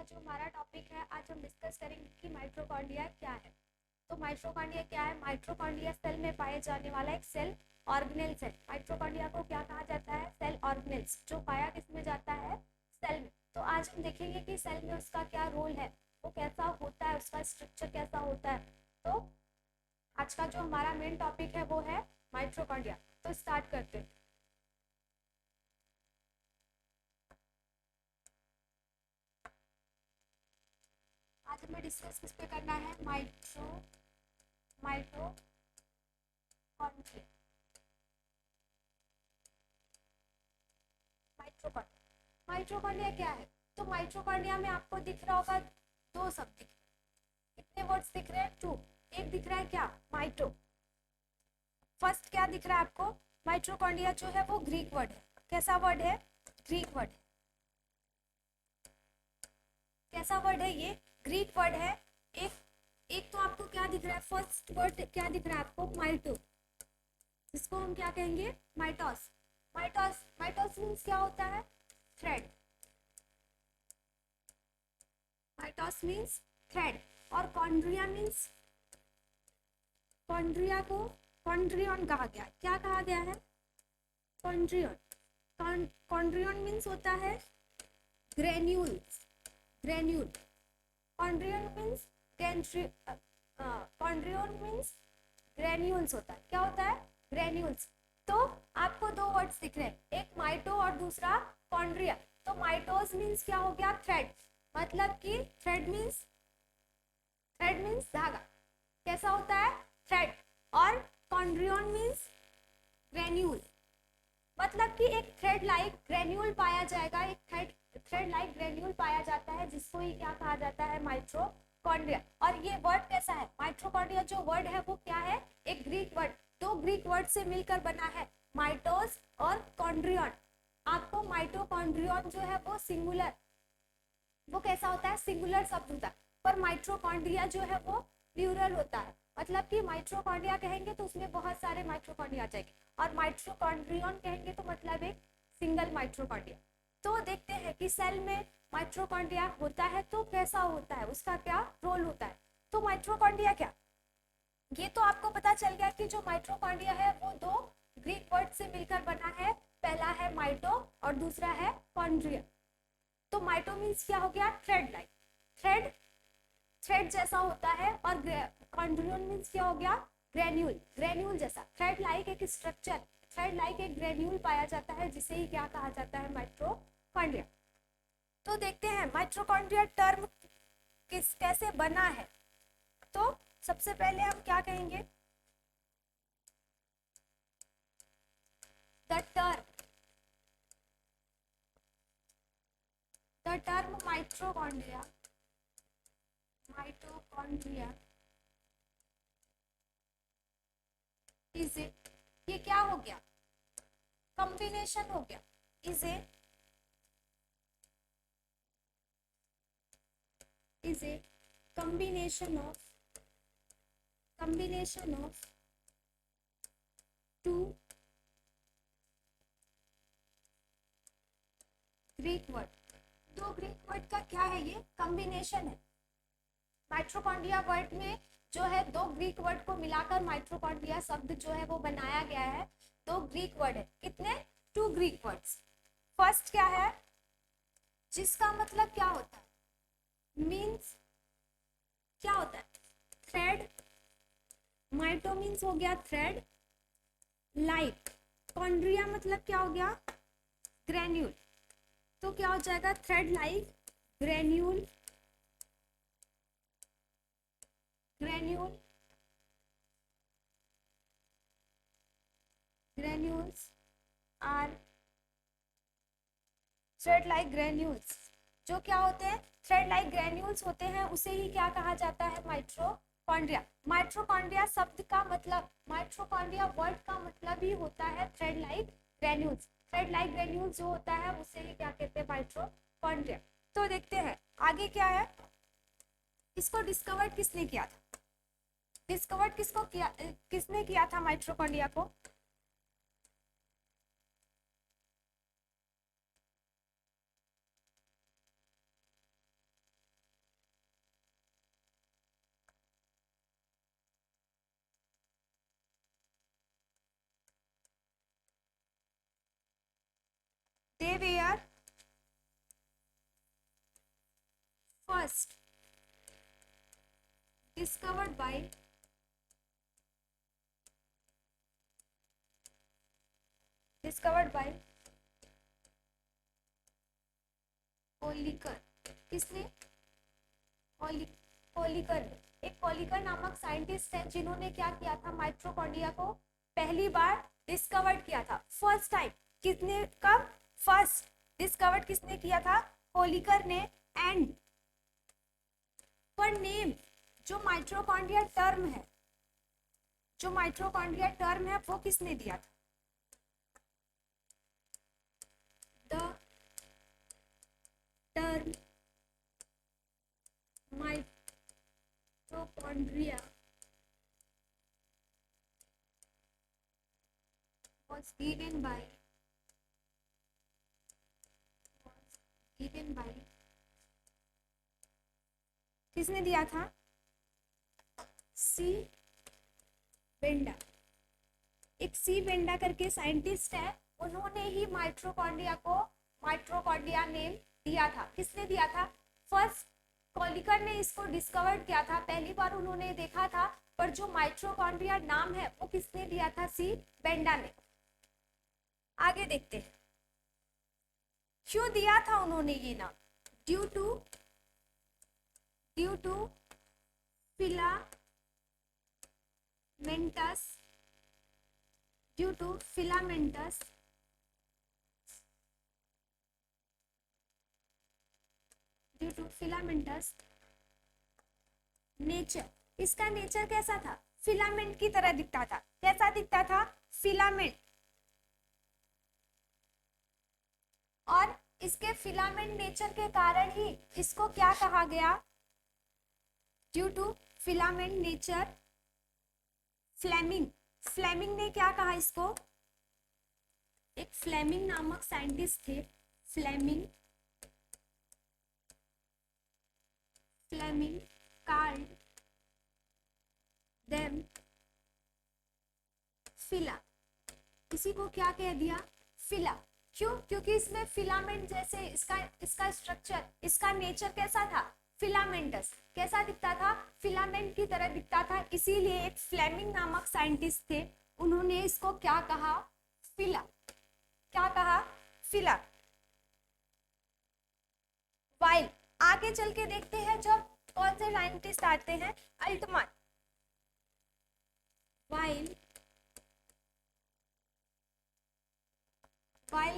का जो हमारा टॉपिक है, आज हम डिस्कस करेंगे कि माइटोकॉन्ड्रिया क्या है। तो माइटोकॉन्ड्रिया क्या है? माइटोकॉन्ड्रिया सेल में पाए जाने वाला एक सेल ऑर्गेनेल्स है। माइटोकॉन्ड्रिया को क्या कहा जाता है? सेल ऑर्गेनेल्स, जो पाया किसमें जाता है? सेल में। तो आज हम देखेंगे कि सेल में उसका क्या रोल है, वो कैसा होता है, उसका स्ट्रक्चर कैसा होता है। तो आज का जो हमारा मेन टॉपिक है वो है माइटोकॉन्ड्रिया। तो स्टार्ट करते हैं। आज हमें डिस्कस किस पे करना है? माइटोकॉन्ड्रिया। माइटोकॉन्ड्रिया क्या है? तो माइटोकॉन्ड्रिया में आपको दिख रहा होगा दो शब्द। कितने वर्ड्स दिख रहे हैं? टू। एक दिख रहा है क्या? माइटो। फर्स्ट क्या दिख रहा है आपको? माइटोकॉन्ड्रिया जो है वो ग्रीक वर्ड है। कैसा वर्ड है? Greek word. कैसा वर्ड है ये? ग्रीक वर्ड है। एक एक तो आपको क्या दिख रहा है? फर्स्ट वर्ड क्या दिख रहा है आपको? माइटो, जिसको हम क्या कहेंगे? माइटोस। माइटोस मीन्स क्या होता है? थ्रेड। Mitos means thread. और कॉन्ड्रिया मीन्स, कॉन्ड्रिया को कॉन्ड्रियन कहा गया। क्या कहा गया है? कॉन्ड्रियन। कॉन्ड्रियन मीन्स होता है granules. Granule. Chondrion means chondrion means granules होता है। क्या होता है? ग्रेन्यूल्स। तो आपको दो वर्ड्स दिख रहे हैं, एक माइटो और दूसरा कॉन्ड्रिया। तो माइटोस मीन्स क्या हो गया? थ्रेड। मतलब कि थ्रेड मीन्स धागा। कैसा होता है? थ्रेड। और कॉन्ड्रियन मीन्स ग्रेन्यूल, मतलब कि एक थ्रेड लाइक ग्रेन्यूल पाया जाएगा। एक थ्रेड लाइक ग्रेन्यूल पाया जाता है, जिसको ही क्या कहा जाता है? माइटोकॉन्ड्रिया। और ये वर्ड कैसा है? माइटोकॉन्ड्रिया जो वर्ड है वो क्या है? एक ग्रीक वर्ड। दो ग्रीक वर्ड से मिलकर बना है, माइटोस और कॉन्ड्रियन। आपको माइटोकॉन्ड्रियन जो है वो सिंगुलर, वो कैसा होता है? सिंगुलर शब्द होता है। पर माइटोकॉन्ड्रिया जो है वो प्लूरल होता है। मतलब कि माइटोकॉन्ड्रिया कहेंगे तो उसमें बहुत सारे माइटोकॉन्ड्रिया आ जाएंगे, और माइटोकॉन्ड्रियन कहेंगे तो मतलब एक सिंगल माइटोकॉन्ड्रिया। तो देखते हैं कि सेल में माइटोकॉन्ड्रिया होता है तो कैसा होता है, उसका क्या रोल होता है। तो माइटोकॉन्ड्रिया क्या, ये तो आपको पता चल गया कि जो माइटोकॉन्ड्रिया है वो दो ग्रीक वर्ड से मिलकर बना है। पहला है माइटो और दूसरा है कॉन्ड्रिया। तो माइटो मीन्स क्या हो गया? Thread like. थ्रेड जैसा होता है। और कॉन्ड्रियन मीन्स क्या हो गया? ग्रेन्यूल जैसा। थ्रेड लाइक एक स्ट्रक्चर, थ्रेड लाइक एक ग्रेन्यूल पाया जाता है, जिसे ही क्या कहा जाता है? माइटोकॉन्ड्रिया। तो देखते हैं माइटोकॉन्ड्रिया टर्म कैसे बना है। तो सबसे पहले हम क्या कहेंगे? द टर्म माइटोकॉन्ड्रिया इज ए, ये क्या हो गया? कॉम्बिनेशन हो गया। Is a combination of two Greek word. दो ग्रीक वर्ड का क्या है? ये कॉम्बिनेशन है। माइटोकॉन्ड्रिया वर्ड में जो है दो ग्रीक वर्ड को मिलाकर माइटोकॉन्ड्रिया शब्द जो है वो बनाया गया है। दो ग्रीक वर्ड है। कितने? To Greek words. फर्स्ट क्या है, जिसका मतलब क्या होता है? मीन्स क्या होता है? थ्रेड। माइटो मीन्स हो गया थ्रेड लाइक। कॉन्ड्रिया मतलब क्या हो गया? ग्रेन्यूल। तो क्या हो जाएगा? Thread like granule. Granules are thread like granules. जो क्या होते हैं? थ्रेड लाइक ग्रेन्यूल्स होते हैं, उसे ही क्या कहा जाता है? माइटोकॉन्ड्रिया। माइटोकॉन्ड्रिया शब्द का मतलब, माइटोकॉन्ड्रिया वर्ड का मतलब ही होता है thread like granules. Thread like granules जो होता है उसे ही क्या कहते हैं? माइटोकॉन्ड्रिया। तो देखते हैं आगे क्या है। इसको डिस्कवर किसने किया था? डिस्कवर किसने किया था माइटोकॉन्ड्रिया को? they were first discovered by Kolliker. किसने? कोलिकर ने। एक कोलिकर नामक साइंटिस्ट है जिन्होंने क्या किया था, माइटोकॉन्ड्रिया को पहली बार डिस्कवर्ड किया था, फर्स्ट टाइम। किसने? कब? फर्स्ट डिस्कवर्ड किसने किया था? कोलिकर ने। एंड पर नेम, जो माइटोकॉन्ड्रिया टर्म है, जो माइटोकॉन्ड्रिया टर्म है वो किसने दिया था? The term mitochondria was given by किसने दिया था? सी बेंडा। एक सी बेंडा करके साइंटिस्ट है, उन्होंने ही माइटोकॉन्ड्रिया नेम दिया था। किसने दिया था? फर्स्ट कोलिकर ने इसको डिस्कवर किया था, पहली बार उन्होंने देखा था, पर जो माइटोकॉन्ड्रिया नाम है वो किसने दिया था? सी बेंडा ने। आगे देखते हैं क्यों दिया था उन्होंने ये नाम। Due to filamentous nature. इसका नेचर कैसा था? फिलामेंट की तरह दिखता था। कैसा दिखता था? फिलामेंट। और इसके फिलामेंट नेचर के कारण ही इसको क्या कहा गया? Due to filament nature, Fleming ने क्या कहा इसको? एक फ्लेमिंग नामक साइंटिस्ट थे, फ्लेमिंग called them फिला। इसी को क्या कह दिया? फिला। क्यों? क्योंकि इसमें फिलामेंट जैसे इसका स्ट्रक्चर, इसका नेचर कैसा था? फिलामेंटस। कैसा दिखता था? फिलामेंट की तरह दिखता था। इसीलिए एक फ्लेमिंग नामक साइंटिस्ट थे, उन्होंने इसको क्या कहा? फिला। क्या कहा? फिला। वाइल आगे चल के देखते हैं जब कौन से साइंटिस्ट आते हैं? Altmann. While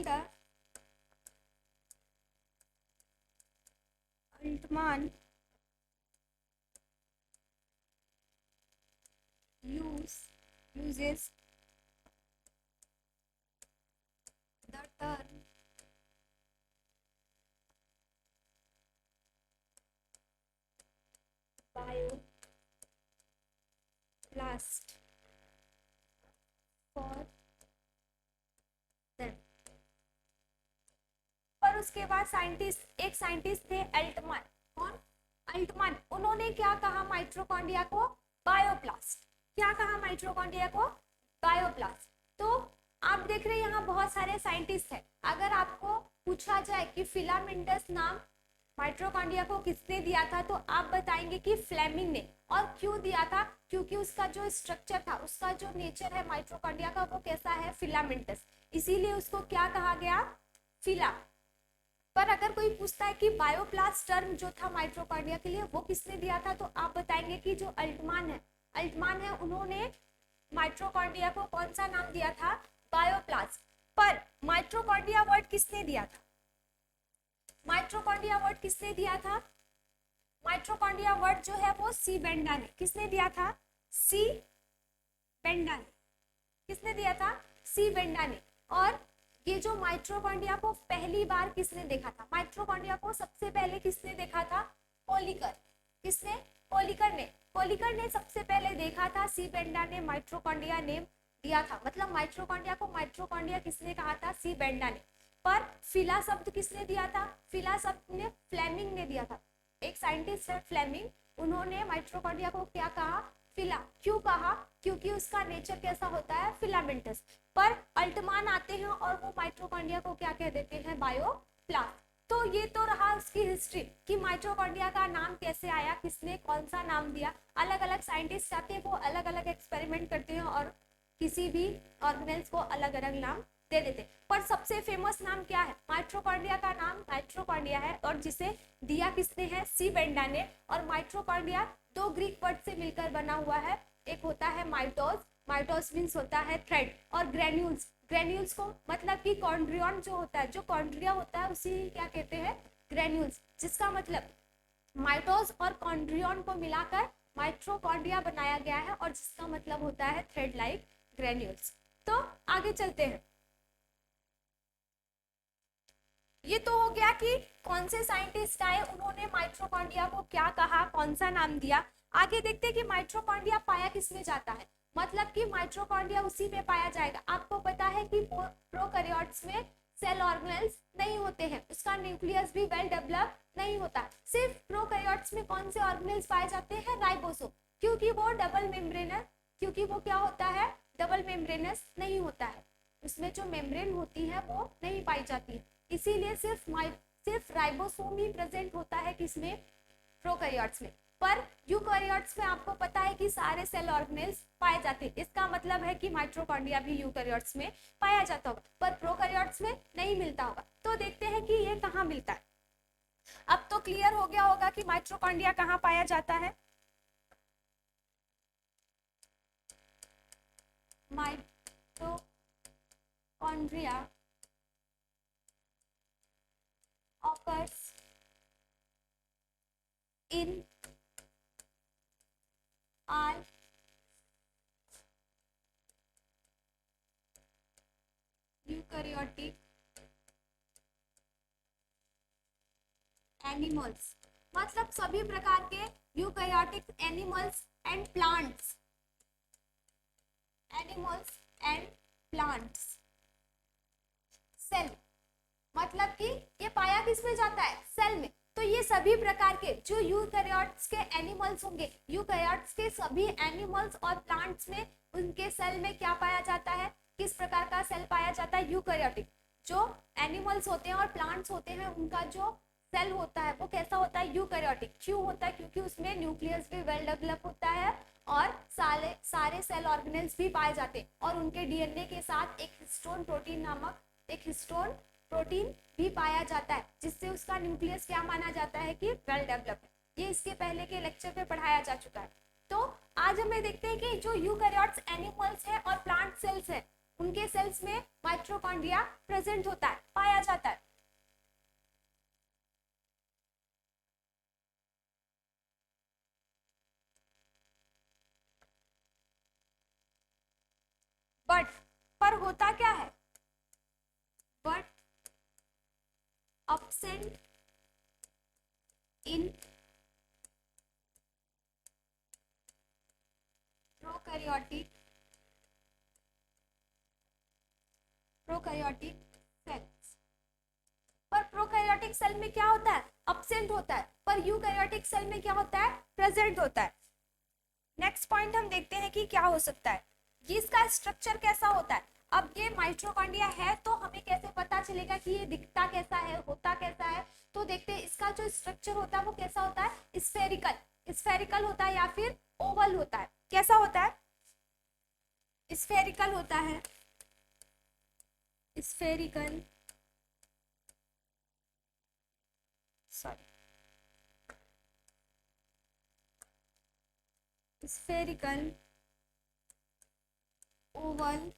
the Altmann uses the term bioblast for them। पर उसके बाद एक साइंटिस्ट थे अल्टमान। कौन? अल्टमान। उन्होंने क्या कहा माइटोकॉन्ड्रिया को? बायोप्लास्ट। क्या कहा माइटोकॉन्ड्रिया को? बायोप्लास्ट। तो आप देख रहे हैं यहाँ बहुत सारे साइंटिस्ट हैं। अगर आपको पूछा जाए कि फिलामेंटस नाम माइटोकॉन्ड्रिया को किसने दिया था, तो आप बताएंगे कि फ्लेमिंग ने। और क्यों दिया था? क्योंकि उसका जो स्ट्रक्चर था, उसका जो नेचर है माइटोकॉन्ड्रिया का, वो कैसा है? फिलामेंटस। इसीलिए उसको क्या कहा गया? फिला। पर अगर कोई पूछता है कि बायोप्लास्ट टर्म जो था माइटोकॉन्ड्रिया के लिए वो किसने दिया था, तो आप बताएंगे कि जो अल्टमान है, उन्होंने माइटोकॉन्ड्रिया को कौन सा नाम दिया था? बायोप्लास्ट। पर माइटोकॉन्ड्रिया वर्ड किसने दिया था? माइटोकॉन्ड्रिया वर्ड किसने दिया था? माइटोकॉन्ड्रिया वर्ड जो है वो सी बेंडा ने। किसने दिया था? सी बेंडा ने। किसने दिया था? सी बेंडा ने। और ये जो माइटोकॉन्ड्रिया को पहली बार किसने देखा था? माइटोकॉन्ड्रिया को सबसे पहले किसने देखा था? कोलिकर। किसने? कोलिकर ने सबसे पहले देखा था। सी बेंडा ने माइटोकॉन्ड्रिया नेम दिया था। मतलब माइटोकॉन्ड्रिया को माइटोकॉन्ड्रिया किसने कहा था? सी बेंडा ने। पर फिला शब्द किसने दिया था? फिला शब्द ने फ्लेमिंग ने दिया था। एक साइंटिस्ट है फ्लेमिंग, उन्होंने माइटोकॉन्ड्रिया को क्या कहा? फिला। क्यों कहा? क्योंकि उसका नेचर कैसा होता है, फिलामेंटस। पर अल्टमान आते हैं और वो माइटोकॉन्ड्रिया को क्या कह देते हैं, बायोप्लास्ट। तो ये तो रहा उसकी हिस्ट्री कि माइटोकॉन्ड्रिया का नाम कैसे आया, किसने कौन सा नाम दिया। अलग अलग साइंटिस्ट आते हैं, वो अलग अलग एक्सपेरिमेंट करते हैं और किसी भी ऑर्गेनेल्स को अलग अलग नाम दे देते। पर सबसे फेमस नाम क्या है, माइटोकॉन्ड्रिया का नाम माइटोकॉन्ड्रिया है, और जिसे दिया किसने है, सी बेंडा ने। और माइटोकॉन्ड्रिया दो ग्रीक वर्ड से मिलकर बना हुआ है, एक होता है माइटोस, माइटोस मीन्स होता है थ्रेड, और ग्रेन्यूल्स, ग्रेन्यूल्स को मतलब कि कॉन्ड्रियन जो होता है, जो कॉन्ड्रिया होता है उसी क्या कहते हैं, ग्रेन्यूल्स, जिसका मतलब माइटोस और कॉन्ड्रियन को मिलाकर माइटोकॉन्ड्रिया बनाया गया है, और जिसका मतलब होता है थ्रेड लाइक ग्रेन्यूल्स। तो आगे चलते हैं। ये तो हो गया कि कौन से साइंटिस्ट आए, उन्होंने माइटोकॉन्ड्रिया को क्या कहा, कौन सा नाम दिया। आगे देखते हैं कि माइटोकॉन्ड्रिया पाया किसमें जाता है, मतलब कि माइटोकॉन्ड्रिया उसी में पाया जाएगा। आपको पता है कि प्रोकैरियोट्स में सेल ऑर्गेनेल्स नहीं होते हैं, उसका न्यूक्लियस भी वेल डेवलप नहीं होता। सिर्फ प्रोकैरियोट्स में कौन से ऑर्गेनेल्स पाए जाते हैं, राइबोसोम, क्योंकि वो डबल मेम्ब्रेनस, क्योंकि वो क्या होता है, डबल मेम्ब्रेनस नहीं होता है, उसमें जो मेम्ब्रेन होती है वो नहीं पाई जाती है, इसीलिए सिर्फ राइबोसोम ही प्रेजेंट होता है किसमें, प्रोकैरियोट्स में। पर यूकैरियोट्स में आपको पता है कि सारे सेल ऑर्गेनेल्स पाए जाते हैं, इसका मतलब है कि माइटोकॉन्ड्रिया भी यूकैरियोट्स में पाया जाता होगा, पर प्रोकैरियोट्स में नहीं मिलता होगा। तो देखते हैं कि ये कहाँ मिलता है। अब तो क्लियर हो गया होगा कि माइटोकॉन्ड्रिया कहाँ पाया जाता है। Mitochondria occurs in all eukaryotic animals, मतलब सभी प्रकार के eukaryotic animals and plants, animals and plants cell, मतलब कि ये पाया किसमें जाता है, सेल में। तो ये सभी प्रकार के जो यूकैरियोट्स के एनिमल्स होंगे, यूकैरियोट्स के सभी एनिमल्स और प्लांट्स में उनके सेल में क्या पाया जाता है, किस प्रकार का सेल पाया जाता है, यूकैरियोटिक। जो एनिमल्स होते हैं और प्लांट्स होते हैं उनका जो सेल होता है वो कैसा होता है, यूकैरियोटिक। क्यों होता है, क्योंकि उसमें न्यूक्लियस भी वेल डेवलप होता है और सारे सेल ऑर्गेनेल्स भी पाए जाते हैं, और उनके डीएनए के साथ एक हिस्टोन प्रोटीन नामक एक हिस्टोन प्रोटीन भी पाया जाता है, जिससे उसका न्यूक्लियस क्या माना जाता है कि वेल डेवलप है। ये इसके पहले के लेक्चर पे पढ़ाया जा चुका है। तो आज हमें देखते हैं कि जो यूकैरियोट्स एनिमल्स है और प्लांट सेल्स है, उनके सेल्स में माइटोकॉन्ड्रिया प्रेजेंट होता है, पाया जाता है। बट पर होता क्या है, but absent in prokaryotic cells. पर प्रोकैरियोटिक सेल में क्या होता है, अब्सेंट होता है, पर यूकैरियोटिक सेल में क्या होता है, प्रेजेंट होता है। नेक्स्ट पॉइंट हम देखते हैं कि क्या हो सकता है, ये इसका स्ट्रक्चर कैसा होता है। अब ये माइटोकॉन्ड्रिया है तो हमें कैसे पता चलेगा कि ये दिखता कैसा है, होता कैसा है। तो देखते हैं इसका जो स्ट्रक्चर होता है वो कैसा होता है, स्फेरिकल, स्फेरिकल होता है या फिर ओवल होता है। कैसा होता है, स्फेरिकल होता है, spherical, sorry, spherical, Oval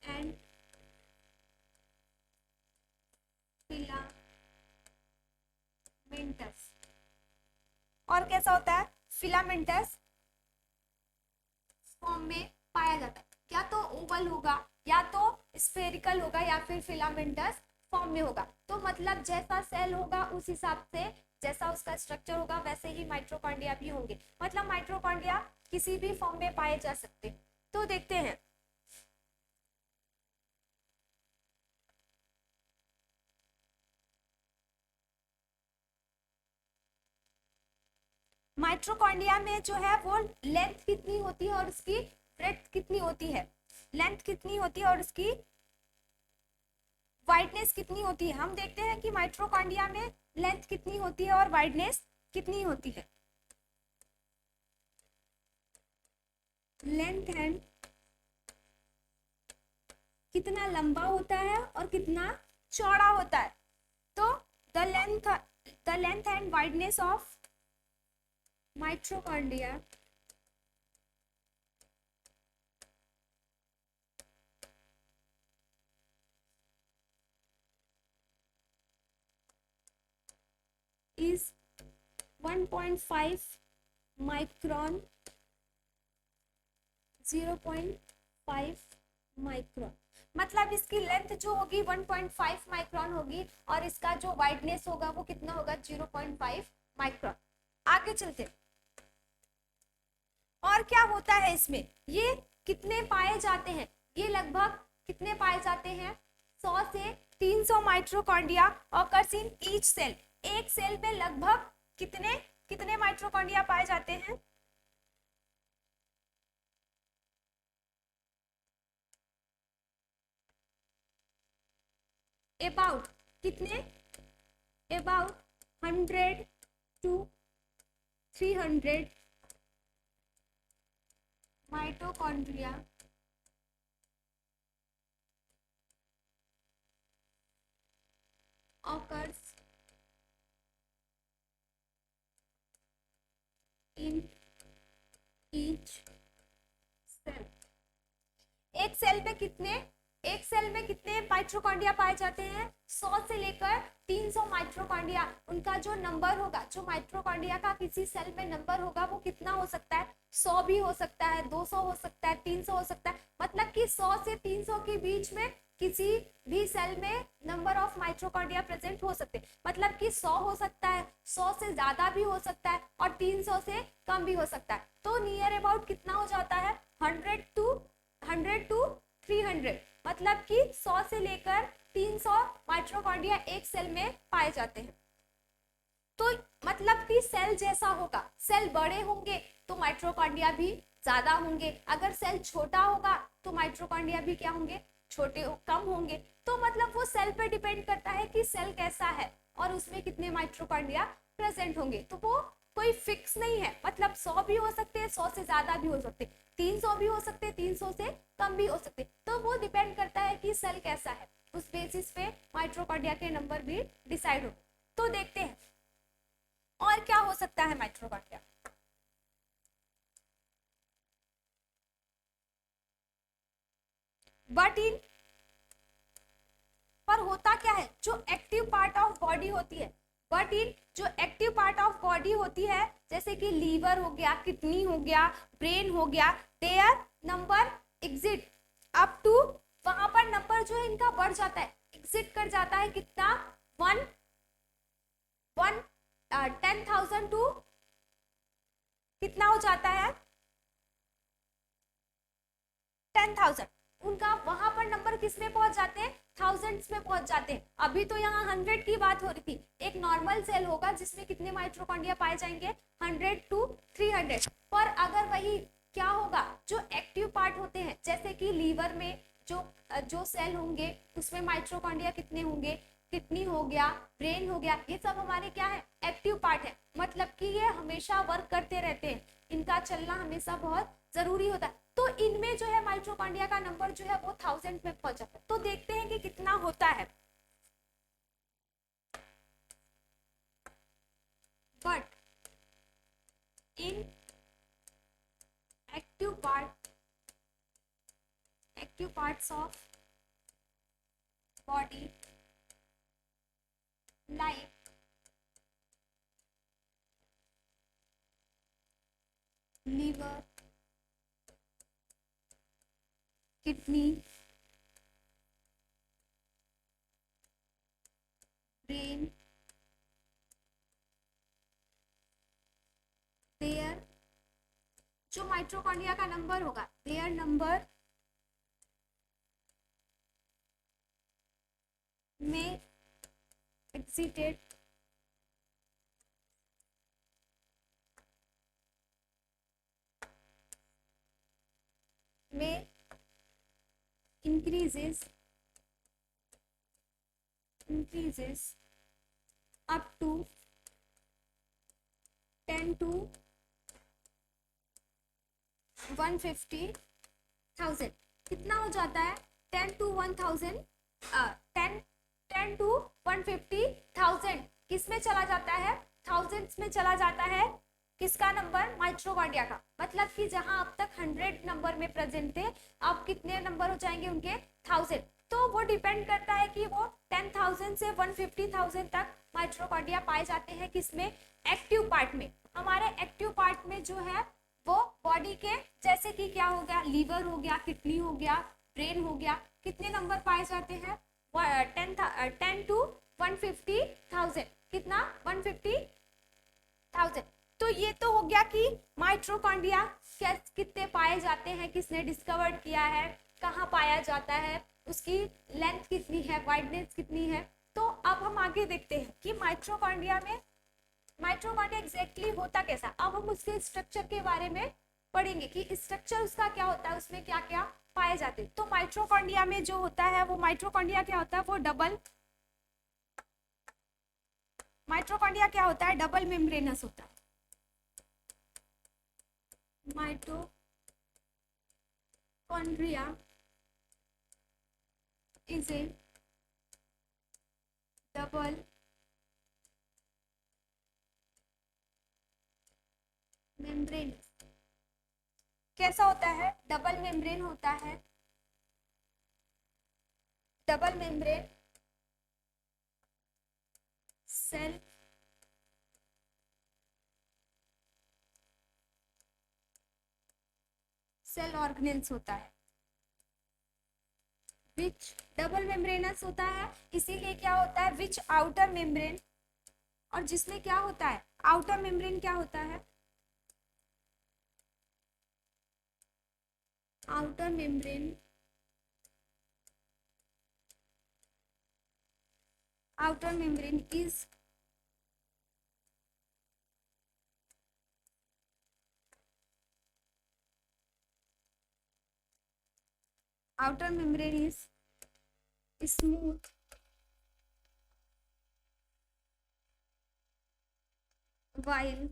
and filamentous. और कैसा होता है, फिलामेंटस फॉर्म में पाया जाता है, या तो ओवल होगा या तो स्फेरिकल होगा या फिर फिलामेंटस फॉर्म में होगा। तो मतलब जैसा सेल होगा उस हिसाब से, जैसा उसका स्ट्रक्चर होगा वैसे ही माइटोकॉन्ड्रिया भी होंगे, मतलब माइटोकॉन्ड्रिया किसी भी फॉर्म में पाए जा सकते। तो देखते हैं, माइट्रोकॉन्ड्रिया में जो है वो लेंथ कितनी होती है और उसकी ब्रेड्थ कितनी होती है, लेंथ कितनी होती है और उसकी वाइडनेस कितनी होती है। हम देखते हैं कि माइट्रोकॉन्ड्रिया में लेंथ कितनी होती है और वाइडनेस कितनी होती है। लेंथ एंड कितना लंबा होता है और कितना चौड़ा होता है। तो the length and wideness of mitochondria is 1.5 micron, 0.5 micron. मतलब इसकी लेंथ जो होगी 1.5 माइक्रोन होगी और इसका जो वाइडनेस होगा वो कितना होगा, 0.5 माइक्रोन। आगे चलते, और क्या होता है इसमें, ये कितने पाए जाते हैं, ये लगभग कितने पाए जाते हैं, 100 से 300 mitochondria occurs in each cell. एक सेल में लगभग कितने कितने माइट्रोकॉन्ड्रिया पाए जाते हैं, अबाउट कितने, about 100 to 300 mitochondria occurs in each cell। एक सेल में कितने, एक सेल में कितने माइट्रोकॉन्ड्रिया पाए जाते हैं, 100 से लेकर 300 माइट्रोकॉन्ड्रिया। उनका जो नंबर होगा, जो माइट्रोकॉन्ड्रिया का किसी सेल में नंबर होगा वो कितना हो सकता है, 100 भी हो सकता है, 200 हो सकता है, 300 हो सकता है। मतलब कि 100 से 300 के बीच में किसी भी सेल में नंबर ऑफ माइट्रोकॉन्ड्रिया प्रेजेंट हो सकते हैं। मतलब कि 100 हो सकता है, 100 से ज्यादा भी हो सकता है और 300 से कम भी हो सकता है। तो नियर अबाउट कितना हो जाता है, 100 to 300। मतलब कि 100 से लेकर 300 माइट्रोकॉन्ड्रिया एक सेल में पाए जाते हैं। तो मतलब कि सेल जैसा होगा, सेल बड़े होंगे तो माइट्रोकॉन्ड्रिया भी ज्यादा होंगे, अगर सेल छोटा होगा तो माइट्रोकॉन्ड्रिया भी क्या होंगे, छोटे कम होंगे। तो मतलब वो सेल पे डिपेंड करता है कि सेल कैसा है और उसमें कितने माइट्रोकॉन्ड्रिया प्रेजेंट होंगे। तो वो कोई फिक्स नहीं है, मतलब 100 भी हो सकते हैं, 100 से ज्यादा भी हो सकते हैं, 300 भी हो सकते हैं, 300 से कम भी हो सकते हैं। तो वो डिपेंड करता है कि सेल कैसा है, उस बेसिस पे माइट्रोकॉन्ड्रिया के नंबर भी डिसाइड हो। तो देखते हैं और क्या हो सकता है माइट्रोकॉन्ड्रिया। बट इन, पर होता क्या है, जो एक्टिव पार्ट ऑफ बॉडी होती है, बट इन जो एक्टिव पार्ट ऑफ बॉडी होती है, जैसे कि लीवर हो गया, किडनी हो गया, ब्रेन हो गया, their number exceed up to, वहां पर नंबर जो है इनका बढ़ जाता है, एग्जिट कर जाता है कितना, 10,000 टू कितना हो जाता है, 10,000। उनका वहां पर नंबर किस में पहुंच जाते हैं, थाउजेंड्स में पहुंच जाते हैं। अभी तो यहाँ 100 की बात हो रही थी। एक नॉर्मल सेल होगा जिसमें कितने माइट्रोकॉन्ड्रिया पाए जाएंगे, 100 to 300। पर अगर वही क्या होगा, जो एक्टिव पार्ट होते हैं, जैसे कि लीवर में जो सेल होंगे उसमें माइट्रोकॉन्ड्रिया कितने होंगे, किडनी हो गया, ब्रेन हो गया, ये सब हमारे क्या है, एक्टिव पार्ट है। मतलब कि ये हमेशा वर्क करते रहते हैं, इनका चलना हमेशा बहुत जरूरी होता है। तो इनमें जो है माइट्रोकॉन्ड्रिया का नंबर जो है वो 1000 में पहुंच जाता है। तो देखते हैं कि कितना होता है। But in active parts of body like liver, kidney, brain, there जो माइट्रोकॉन्ड्रिया का नंबर होगा, देयर नंबर में exceeded में increases up to 10 to 150,000। कितना हो जाता है? 10 to 1000 10 to 150,000 किस में चला जाता है? थाउजेंड्स में चला जाता है। किसका नंबर? माइटोकॉन्ड्रिया का। मतलब कि जहां अब तक 100 नंबर में प्रेजेंट थे, अब कितने नंबर हो जाएंगे उनके? 1000। तो वो डिपेंड करता है कि वो 10,000 से 150,000 तक माइटोकॉन्ड्रिया पाए जाते हैं। किसमें? एक्टिव पार्ट में। हमारे एक्टिव पार्ट में जो है वो बॉडी के, जैसे कि क्या हो गया? लीवर हो गया, किडनी हो गया, ब्रेन हो गया। कितने नंबर पाए जाते हैं? 10 to 150,000। कितना? 150,000। तो ये तो हो गया कि माइटोकॉन्ड्रिया कितने पाए जाते हैं, किसने डिस्कवर किया है, कहाँ पाया जाता है, उसकी लेंथ कितनी है, वाइडनेस कितनी है। तो अब हम आगे देखते हैं कि माइटोकॉन्ड्रिया एग्जैक्टली होता कैसा। अब हम उसके स्ट्रक्चर के बारे में पढ़ेंगे कि स्ट्रक्चर उसका क्या होता है, उसमें क्या क्या पाए जाते हैं। तो माइटोकॉन्ड्रिया में जो होता है वो माइटोकॉन्ड्रिया क्या होता है? वो माइटोकॉन्ड्रिया क्या होता है? डबल मेम्ब्रेनस होता है। Mitochondria is A double membrane. कैसा होता है? डबल मेम्ब्रेन होता है। डबल मेम्ब्रेन सेल ऑर्गेनेल्स होता है, विच डबल मेम्ब्रेनस होता है। इसीलिए क्या होता है? विच आउटर मेम्ब्रेन। और जिसमें क्या होता है? आउटर मेम्ब्रेन क्या होता है? Outer membrane is smooth while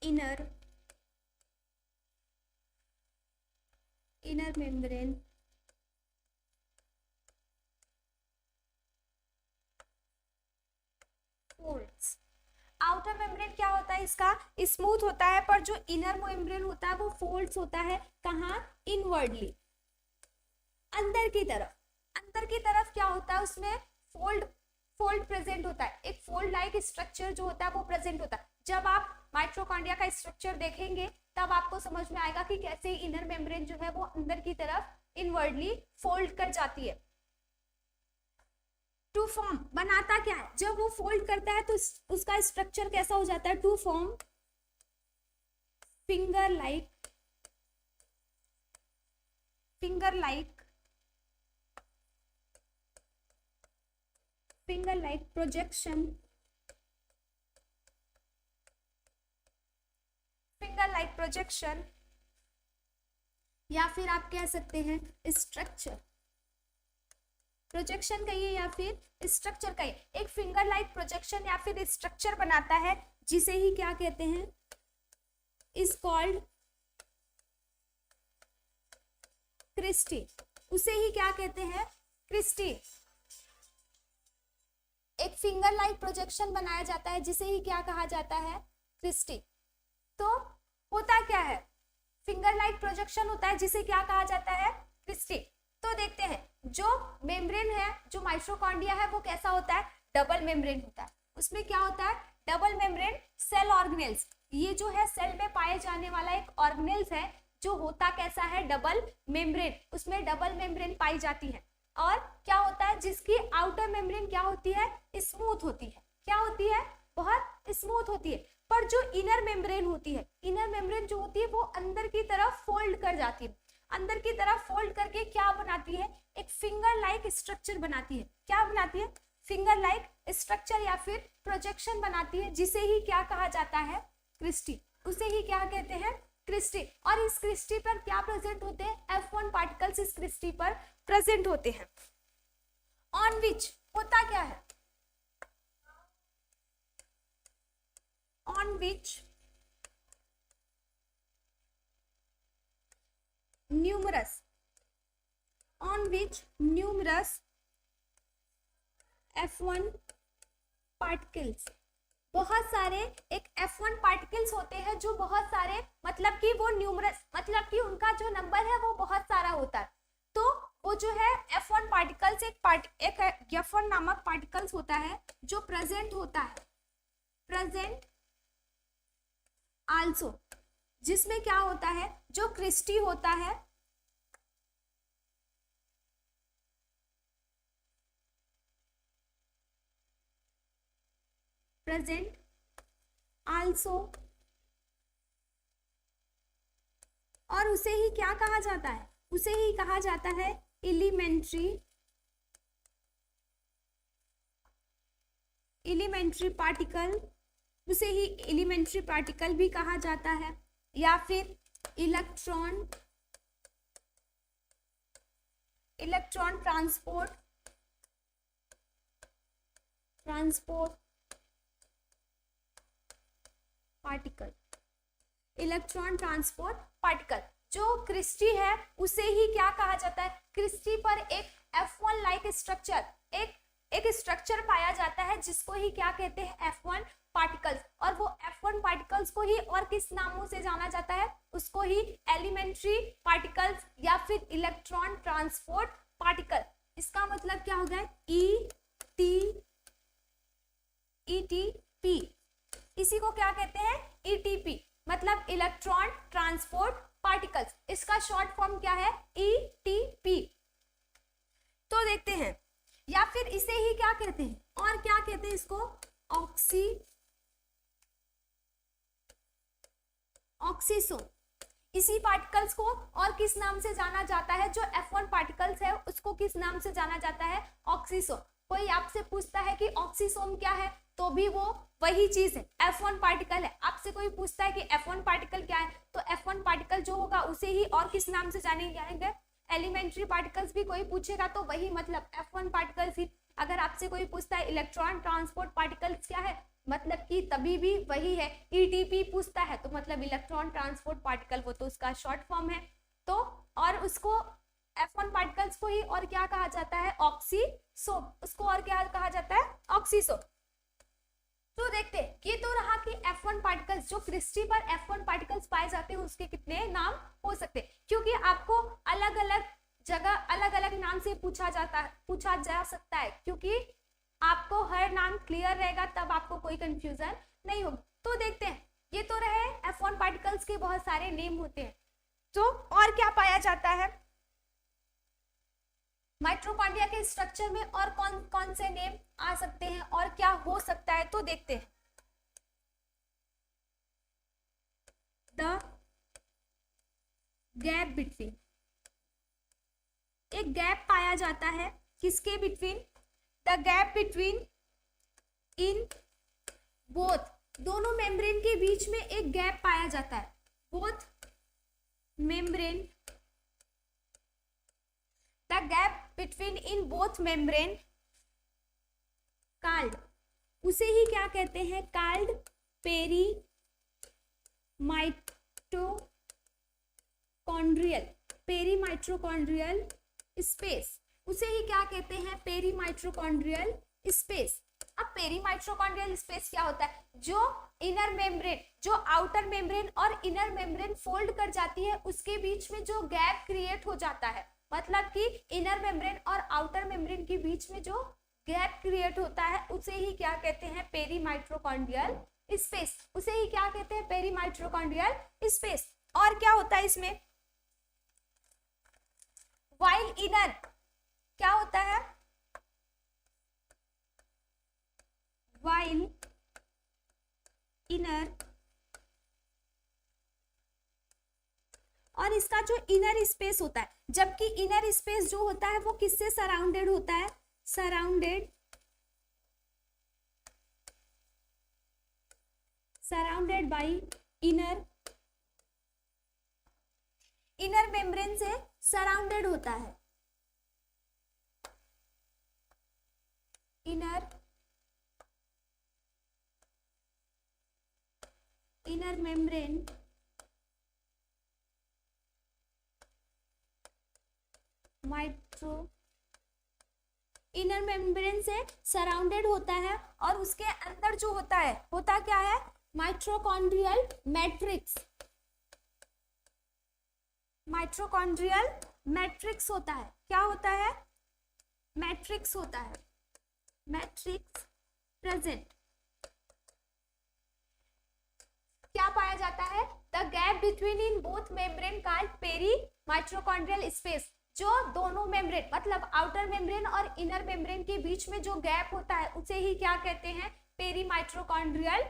inner membrane folds। Outer membrane क्या होता है? इसका स्मूथ होता है, पर जो इनर मेम्ब्रेन होता है वो फोल्ड्स होता है। कहाँ? इनवर्डली, अंदर की तरफ क्या होता है? उसमें फोल्ड प्रेजेंट होता है। एक फोल्ड लाइक स्ट्रक्चर जो होता है वो प्रेजेंट होता है। जब आप माइटोकॉन्ड्रिया का स्ट्रक्चर देखेंगे तब आपको समझ में आएगा कि कैसे इनर मेम्ब्रेन जो है वो अंदर की तरफ इनवर्डली फोल्ड कर जाती है। टू फॉर्म बनाता क्या है? जब वो फोल्ड करता है तो उसका स्ट्रक्चर कैसा हो जाता है? To form finger like projection, या फिर आप कह सकते हैं स्ट्रक्चर। प्रोजेक्शन कहिए या फिर स्ट्रक्चर कहिए। एक फिंगर लाइक प्रोजेक्शन या फिर स्ट्रक्चर बनाता है, जिसे ही क्या कहते हैं? Is called cristae. उसे ही क्या कहते हैं? क्रिस्टी। एक फिंगर लाइक प्रोजेक्शन बनाया जाता है जिसे ही क्या कहा जाता है? क्रिस्टी। तो होता क्या है? फिंगर लाइक प्रोजेक्शन होता है जिसे क्या कहा जाता है? क्रिस्टी। तो देखते हैं, जो मेम्ब्रेन है, जो माइटोकॉन्ड्रिया है, वो कैसा होता है? डबल मेम्ब्रेन होता है। उसमें क्या होता है? Double membrane cell organelles. ये जो है सेल में पाए जाने वाला एक ऑर्गेनेल्स है, जो होता कैसा है? Double membrane. उसमें डबल मेम्ब्रेन पाई जाती है। और क्या होता है? जिसकी आउटर मेम्ब्रेन क्या होती है? स्मूथ होती है। क्या होती है? बहुत स्मूथ होती है। पर जो इनर मेम्ब्रेन होती है, इनर मेम्ब्रेन जो होती है वो अंदर की तरफ फोल्ड कर जाती है। अंदर की तरफ फोल्ड करके क्या बनाती है? एक फिंगर लाइक स्ट्रक्चर बनाती है। क्या बनाती है? फिंगर लाइक स्ट्रक्चर या फिर प्रोजेक्शन बनाती है, जिसे ही क्या कहा जाता है? क्रिस्टी। उसे ही क्या कहते हैं? क्रिस्टी, और इस क्रिस्टी पर क्या प्रेजेंट होते हैं, F1 पार्टिकल्स इस क्रिस्टी पर प्रेजेंट होते हैं। ऑन विच होता क्या है, on which numerous, on which numerous F1 particles, बहुत सारे एक F1 पार्टिकल्स होते हैं जो बहुत सारे, मतलब कि वो न्यूमरस, मतलब कि उनका जो नंबर है वो बहुत सारा होता है। तो वो जो है F1 पार्टिकल्स एक F1 नामक पार्टिकल्स होता है जो प्रेजेंट होता है, प्रेजेंट आल्सो, जिसमें क्या होता है, जो क्रिस्टी होता है, प्रेजेंट आल्सो, और उसे ही क्या कहा जाता है, उसे ही कहा जाता है एलिमेंट्री पार्टिकल, उसे ही एलिमेंट्री पार्टिकल भी कहा जाता है, या फिर electron transport particle, electron transport particle. जो क्रिस्टी है उसे ही क्या कहा जाता है, क्रिस्टी पर एक F1 लाइक स्ट्रक्चर, एक स्ट्रक्चर पाया जाता है जिसको ही क्या कहते हैं, F1 पार्टिकल्स, और वो F1 पार्टिकल्स को ही और किस नामों से जाना जाता है, उसको ही एलिमेंट्री पार्टिकल्स या फिर इलेक्ट्रॉन ट्रांसपोर्ट पार्टिकल। इसका मतलब क्या हो गया, ETP, इसी को क्या कहते हैं, ETP, मतलब इलेक्ट्रॉन ट्रांसपोर्ट पार्टिकल्स, इसका शॉर्ट फॉर्म क्या है, ETP। तो देखते हैं, या फिर इसे ही क्या कहते हैं, और क्या कहते हैं इसको, ऑक्सीसोम। इसी पार्टिकल्स को और किस नाम से जाना जाता है, जो F1 पार्टिकल्स है उसको किस नाम से जाना जाता है, ऑक्सीसोम। कोई आपसे पूछता है कि ऑक्सीसोम क्या है, तो भी वो वही चीज है, F1 पार्टिकल है। आपसे कोई पूछता है कि F1 पार्टिकल क्या है, तो F1 पार्टिकल जो होगा उसे ही और किस नाम से जाने जाएंगे, एलिमेंट्री पार्टिकल्स भी कोई पूछेगा तो वही, मतलब F1 पार्टिकल्स ही। अगर आपसे कोई पूछता है इलेक्ट्रॉन ट्रांसपोर्ट पार्टिकल्स क्या है, मतलब कि तभी भी वही है। ETP पूछता है तो मतलब इलेक्ट्रॉन ट्रांसपोर्ट पार्टिकल, वो तो उसका शॉर्ट फॉर्म है। तो और उसको F1 पार्टिकल्स को ही और क्या कहा जाता है, ऑक्सीसोम, उसको और क्या कहा जाता है, ऑक्सीसोम। तो देखते हैं, ये तो रहा कि F1 पार्टिकल्स, जो क्रिस्टी पर F1 पार्टिकल्स पाए जाते हैं उसके कितने नाम हो सकते हैं, क्योंकि आपको अलग अलग जगह अलग अलग नाम से पूछा जा सकता है, क्योंकि आपको हर नाम क्लियर रहेगा तब आपको कोई कंफ्यूजन नहीं होगी। तो देखते हैं, ये तो रहे F1 पार्टिकल्स के बहुत सारे नेम होते हैं। तो और क्या पाया जाता है माइटोकॉन्ड्रिया के स्ट्रक्चर में, और कौन कौन से नेम आ सकते हैं और क्या हो सकता है, तो देखते हैं। द गैप बिटवीन, एक गैप पाया जाता है किसके between, the gap between in both, दोनों मेम्ब्रेन के बीच में एक गैप पाया जाता है, both membrane, the gap between in both membrane called, उसे ही क्या कहते हैं, कॉल्ड पेरीमाइट्रोकॉन्ड्रियल स्पेस, उसे ही क्या कहते हैं, पेरीमाइट्रोकॉन्ड्रियल स्पेस। अब पेरीमाइट्रोकॉन्ड्रियल स्पेस क्या होता है, जो इनर मेम्ब्रेन, जो आउटर मेम्ब्रेन और इनर मेम्ब्रेन फोल्ड कर जाती है उसके बीच में जो गैप क्रिएट हो जाता है, मतलब कि इनर मेम्ब्रेन और आउटर मेम्ब्रेन के बीच में जो गैप क्रिएट होता है उसे ही क्या कहते हैं, पेरीमाइट्रोकॉन्ड्रियल स्पेस, उसे ही क्या कहते हैं, पेरीमाइट्रोकॉन्ड्रियल स्पेस। और क्या होता है इसमें, वाइल इनर क्या होता है, वाइल इनर, और इसका जो इनर स्पेस होता है, जबकि इनर स्पेस जो होता है वो किससे सराउंडेड होता है, surrounded by inner inner membrane से सराउंडेड होता है, इनर मेम्ब्रेन इनर मेम्ब्रेन से सराउंडेड होता है और उसके अंदर जो होता क्या है, माइटोकॉन्ड्रियल मैट्रिक्स होता है। क्या होता है? मैट्रिक्स होता है, मैट्रिक्स प्रेजेंट। क्या पाया जाता है? The gap between in both membrane called peri mitochondrial space. जो दोनों मेम्ब्रेन मतलब आउटर मेम्ब्रेन और इनर मेम्ब्रेन के बीच में जो गैप होता है उसे ही क्या कहते हैं? Peri mitochondrial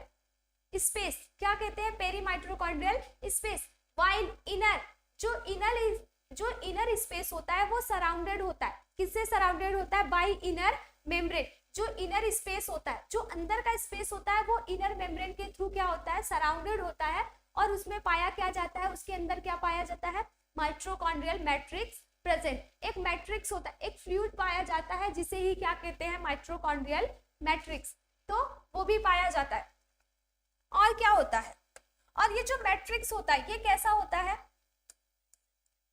space. क्या कहते हैं? Peri mitochondrial space. While inner जो इनर स्पेस होता है वो सराउंडेड होता है, किससे सराउंडेड होता है? Bye inner membrane. जो इनर स्पेस होता है, जो अंदर का स्पेस होता है, वो इनर मेम्ब्रेन के थ्रू क्या होता है? सराउंडेड होता है। और उसमें पाया क्या जाता है? उसके अंदर क्या पाया जाता है? Mitochondrial matrix present. एक मैट्रिक्स होता है, एक फ्लूइड पाया जाता है जिसे ही क्या कहते हैं? Mitochondrial matrix. तो वो भी पाया जाता है। और क्या होता है? और ये जो मैट्रिक्स होता है ये कैसा होता है?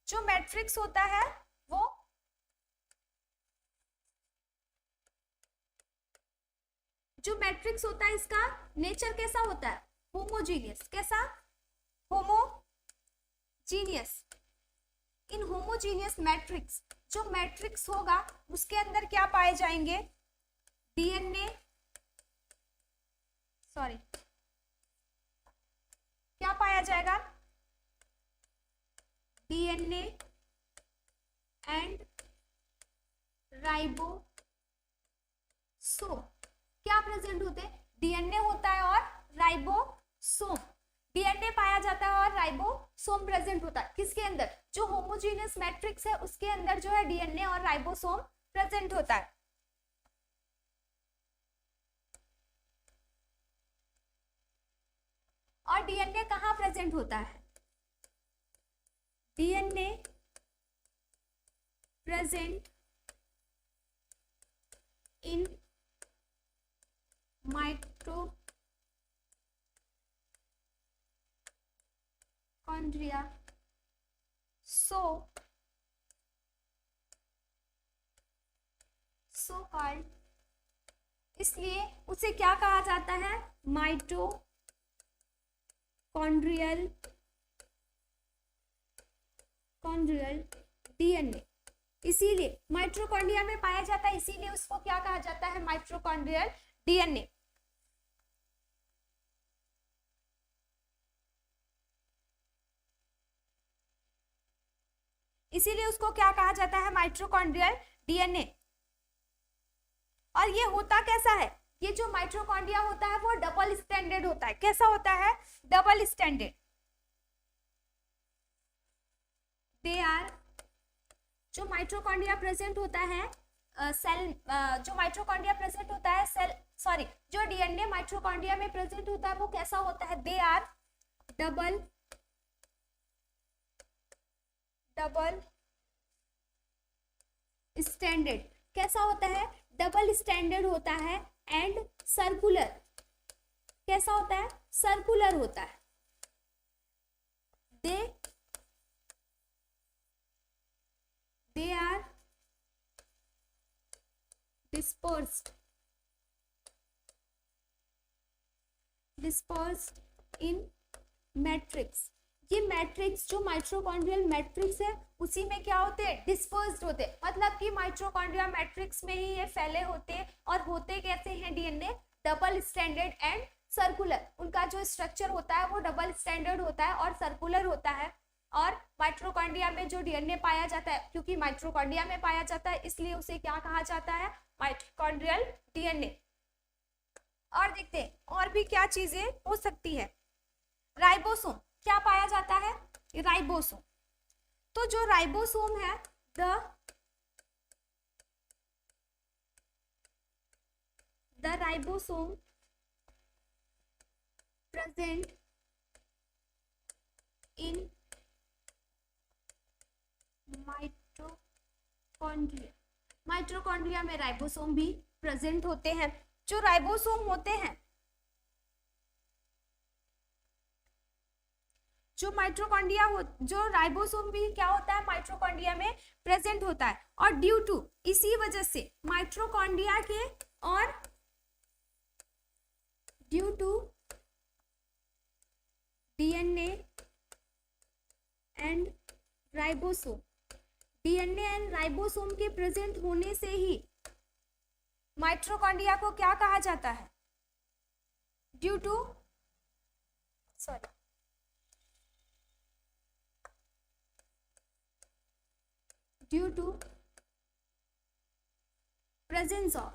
जो मैट्रिक्स होता है वो इसका नेचर कैसा होता है? होमोजीनियस। कैसा? होमोजीनियस। इन होमोजीनियस मैट्रिक्स, जो मैट्रिक्स होगा उसके अंदर क्या पाए जाएंगे? क्या पाया जाएगा? डीएनए एंड राइबोसोम क्या प्रेजेंट होते हैं? डीएनए होता है और राइबोसोम। डीएनए पाया जाता है और राइबोसोम प्रेजेंट होता है। किसके अंदर? जो होमोजीनियस मैट्रिक्स है उसके अंदर जो है डीएनए और राइबोसोम प्रेजेंट होता है। और डीएनए कहाँ प्रेजेंट होता है? DNA present in mitochondria so called, इसलिए उसे क्या कहा जाता है? Mitochondrial DNA. इसीलिए माइटोकॉन्ड्रिया में पाया जाता है, इसीलिए उसको क्या कहा जाता है? Mitochondrial DNA. इसीलिए उसको क्या कहा जाता है? Mitochondrial DNA. और ये होता कैसा है? ये जो माइटोकॉन्ड्रिया होता है वो डबल स्टैंडर्ड होता है। कैसा होता है? Double standard. दे आर, जो माइटोकॉन्ड्रिया प्रेजेंट होता है सेल, जो माइटोकॉन्ड्रिया प्रेजेंट होता है जो डीएनए माइटोकॉन्ड्रिया में प्रेजेंट होता है वो कैसा होता है? They are double standard. कैसा होता है? डबल स्टैंडर्ड होता है एंड सर्कुलर। कैसा होता है? सर्कुलर होता है। They are dispersed in matrix. ये मैट्रिक्स जो माइटोकॉन्ड्रियल मैट्रिक्स है उसी में क्या होते हैं? डिस्पर्स्ड होते हैं। मतलब कि माइटोकॉन्ड्रिया मैट्रिक्स में ही ये फैले होते हैं। और होते कैसे हैं? DNA double standard and circular. उनका जो स्ट्रक्चर होता है वो डबल स्टैंडर्ड होता है और सर्कुलर होता है। और माइटोकॉन्ड्रिया में जो डीएनए पाया जाता है, क्योंकि माइटोकॉन्ड्रिया में पाया जाता है इसलिए उसे क्या कहा जाता है? Mitochondrial DNA. और देखते हैं और भी क्या चीजें हो सकती है। राइबोसोम क्या पाया जाता है? राइबोसोम। तो जो राइबोसोम है the ribosome present in mitochondria, mitochondria में राइबोसोम भी प्रेजेंट होते हैं। जो राइबोसोम होते हैं, जो माइटोकॉन्ड्रिया हो, जो राइबोसोम भी क्या होता है माइटोकॉन्ड्रिया में प्रेजेंट होता है। और ड्यू टू, इसी वजह से माइटोकॉन्ड्रिया के और due to DNA and ribosome, DNA and ribosome के प्रेजेंट होने से ही माइटोकॉन्ड्रिया को क्या कहा जाता है, due to due to presence of,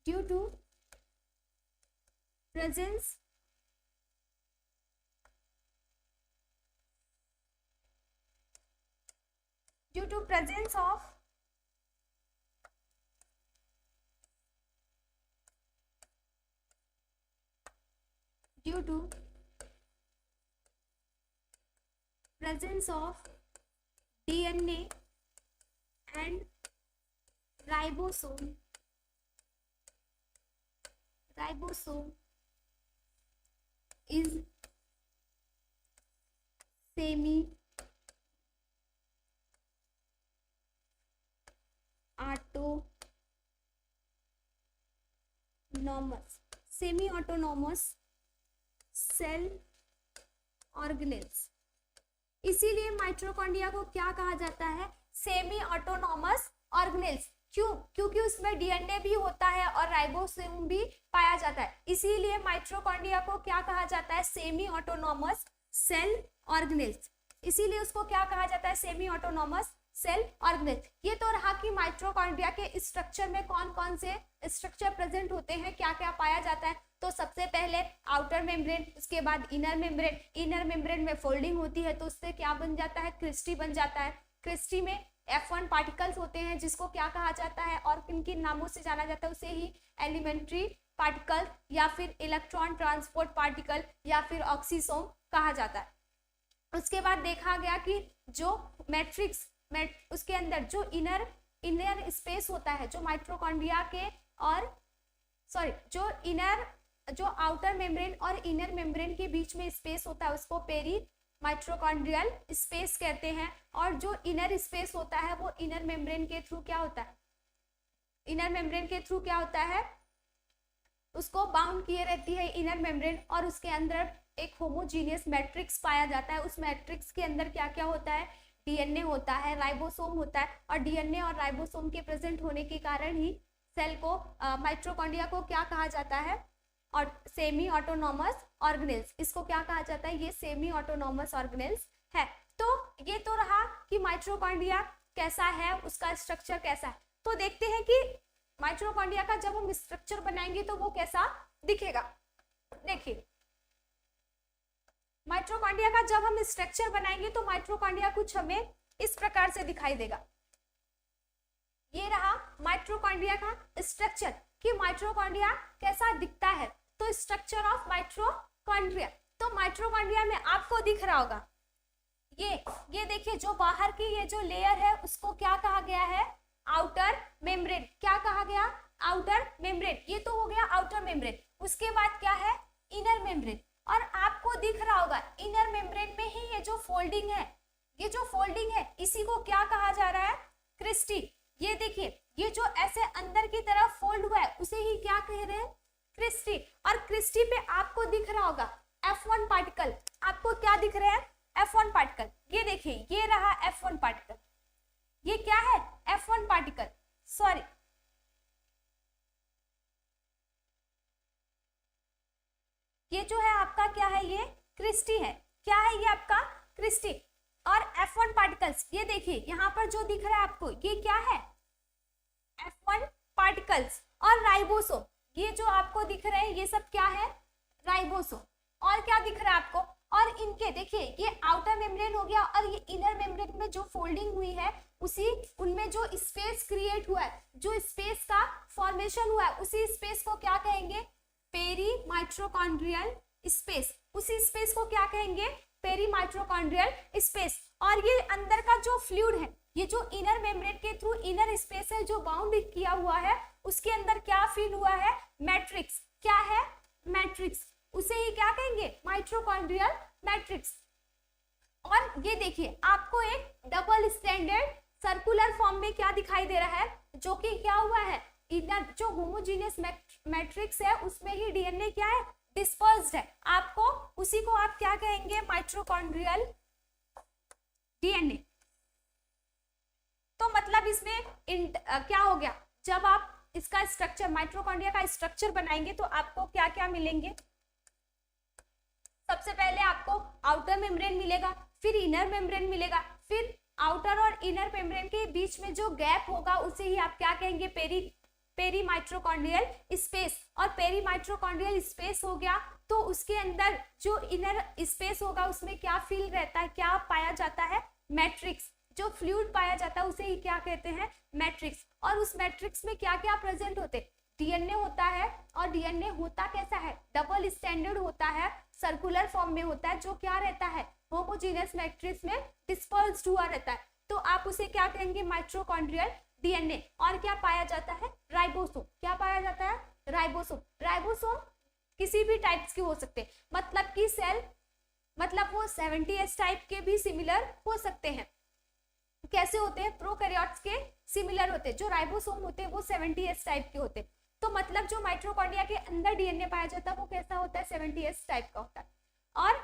due to presence due to presence of due to presence of DNA and ribosome is semi autonomous cell organelles. इसीलिए माइटोकॉन्ड्रिया को क्या कहा जाता है, सेमी ऑटोनॉमस ऑर्गेनेल्स। क्यों? क्योंकि उसमें डीएनए भी होता है और राइबोसोम भी पाया जाता है, इसीलिए माइटोकॉन्ड्रिया को क्या कहा जाता है, सेमी ऑटोनॉमस सेल ऑर्गेनेल्स। इसीलिए उसको क्या कहा जाता है, सेमी ऑटोनॉमस सेल ऑर्गेनेल्स। ये तो रहा कि माइटोकॉन्ड्रिया के स्ट्रक्चर में कौन कौन से स्ट्रक्चर प्रेजेंट होते हैं, क्या क्या पाया जाता है। तो सबसे पहले आउटर मेम्ब्रेन, उसके बाद इनर मेम्ब्रेन। इनर मेम्ब्रेन में फोल्डिंग होती है तो उससे क्या बन जाता है, क्रिस्टी बन जाता है। क्रिस्टी में F1 पार्टिकल्स होते हैं जिसको क्या कहा जाता है और किन किन नामों से जाना जाता है, उसे ही एलिमेंट्री पार्टिकल या फिर इलेक्ट्रॉन ट्रांसपोर्ट पार्टिकल या फिर ऑक्सीसोम कहा जाता है। उसके बाद देखा गया कि जो मैट्रिक्स उसके अंदर जो इनर स्पेस होता है, जो माइटोकॉन्ड्रिया के और जो आउटर मेम्ब्रेन और इनर मेम्ब्रेन के बीच में स्पेस होता है उसको पेरी माइटोकॉन्ड्रियल स्पेस कहते हैं। और जो इनर स्पेस होता है वो इनर मेम्ब्रेन के थ्रू क्या होता है, इनर मेम्ब्रेन के थ्रू क्या होता है, उसको बाउंड किए रहती है इनर मेम्ब्रेन और उसके अंदर एक होमोजीनियस मैट्रिक्स पाया जाता है। उस मैट्रिक्स के अंदर क्या क्या होता है, डीएनए होता है, राइबोसोम होता है। और डीएनए और राइबोसोम के प्रेजेंट होने के कारण ही सेल को माइटोकॉन्ड्रिया को क्या कहा जाता है, और सेमी ऑटोनॉमस ऑर्गेनेल्स। इसको क्या कहा जाता है, ये सेमी ऑटोनॉमस ऑर्गेनेल्स है। तो ये तो रहा कि माइटोकॉन्ड्रिया कैसा है, उसका स्ट्रक्चर कैसा है। तो देखते हैं कि माइटोकॉन्ड्रिया का जब हम स्ट्रक्चर बनाएंगे तो वो कैसा दिखेगा। देखिए माइटोकॉन्ड्रिया का जब हम स्ट्रक्चर बनाएंगे तो माइटोकॉन्ड्रिया कुछ हमें इस प्रकार से दिखाई देगा। ये रहा माइटोकॉन्ड्रिया का स्ट्रक्चर कि माइटोकॉन्ड्रिया कैसा दिखता है। तो स्ट्रक्चर ऑफ माइटोकॉन्ड्रिया, तो माइटोकॉन्ड्रिया में आपको दिख रहा होगा ये देखिए जो बाहर की ये जो लेयर है उसको क्या कहा गया है, आउटर मेम्ब्रेन। क्या कहा गया, आउटर मेम्ब्रेन। ये तो हो गया आउटर मेम्ब्रेन। उसके बाद क्या है, इनर मेम्ब्रेन। और आपको दिख रहा होगा इनर मेम्ब्रेन में ही ये जो फोल्डिंग है, ये जो फोल्डिंग है इसी को क्या कहा जा रहा है, क्रिस्टी। ये देखिए ये जो ऐसे अंदर की तरफ फोल्ड हुआ है उसे ही क्या कह रहे हैं, क्रिस्टी। और क्रिस्टी पे आपको दिख रहा होगा F1 पार्टिकल। आपको क्या दिख रहे हैं, F1 पार्टिकल। ये देखिए ये रहा F1 पार्टिकल। ये क्या है, F1 पार्टिकल। सॉरी ये जो है आपका क्या है, ये क्रिस्टी है। क्या है ये आपका, क्रिस्टी। और F1 पार्टिकल्स, ये देखिए यहाँ पर जो दिख रहा है आपको ये क्या है, F1 पार्टिकल्स। और राइबोसोम, ये जो आपको दिख रहे हैं ये सब क्या है, राइबोसोम। और क्या दिख रहा है आपको, और इनके देखिए ये आउटर मेम्ब्रेन हो गया और ये इनर मेम्ब्रेन में जो फोल्डिंग हुई है उसी उनमें जो स्पेस क्रिएट हुआ है, जो स्पेस का फॉर्मेशन हुआ है उसी स्पेस को क्या कहेंगे, पेरी माइटोकॉन्ड्रियल स्पेस। उसी स्पेस को क्या कहेंगे, पेरी माइटोकॉन्ड्रियल स्पेस। और ये अंदर का जो फ्लूइड है, ये जो इनर मेम्ब्रेन के थ्रू इनर स्पेस है जो बाउंड किया हुआ है, उसके अंदर क्या फिल हुआ है, मैट्रिक्स। क्या है, मैट्रिक्स। उसे ही क्या कहेंगे, माइटोकॉन्ड्रियल मैट्रिक्स। और ये देखिए आपको एक डबल स्टैंडर्ड सर्कुलर फॉर्म में क्या दिखाई दे रहा है, जो कि क्या हुआ है, इनर जो होमोजेनियस मैट्रिक्स है उसमें ही डीएनए क्या है, डिस्पर्स्ड है। आपको उसी को आप क्या कहेंगे, माइटोकॉन्ड्रियल डीएनए। तो मतलब इसमें क्या हो गया, जब आप इसका स्ट्रक्चर, माइटोकॉन्ड्रिया का स्ट्रक्चर बनाएंगे तो आपको क्या क्या मिलेंगे। सबसे पहले आपको आउटर मेम्ब्रेन मिलेगा, फिर इनर मेम्ब्रेन मिलेगा, फिर आउटर और इनर मेम्ब्रेन के बीच में जो गैप होगा उसे ही आप क्या कहेंगे, पेरी माइटोकॉन्ड्रियल स्पेस। और पेरी माइटोकॉन्ड्रियल स्पेस हो गया तो उसके अंदर जो इनर स्पेस होगा उसमें क्या फील रहता है, क्या पाया जाता है, मैट्रिक्स। जो फ्लूइड पाया जाता है उसे ही क्या कहते हैं, मैट्रिक्स। और उस मैट्रिक्स में क्या क्या प्रेजेंट होते, डीएनए होता है। और डीएनए होता कैसा है, डबल स्टैंडर्ड होता है, सर्कुलर फॉर्म में होता है, जो क्या रहता है, होमोजेनियस मैट्रिक्स में डिस्पर्स्ड हुआ रहता है। तो आप उसे क्या कहेंगे, माइटोकॉन्ड्रियल डीएनए। और क्या पाया जाता है, राइबोसोम। क्या पाया जाता है, राइबोसोम। राइबोसोम किसी भी टाइप्स के हो सकते हैं, मतलब कि सेल, मतलब वो 70S टाइप के भी सिमिलर हो सकते हैं। कैसे होते हैं, प्रोकैरियोट्स के सिमिलर होते हैं। जो राइबोसोम होते हैं वो 70S टाइप के होते हैं। तो मतलब जो माइटोकॉन्ड्रिया के अंदर डीएनए पाया जाता है वो कैसा होता है, 70S टाइप का होता है। और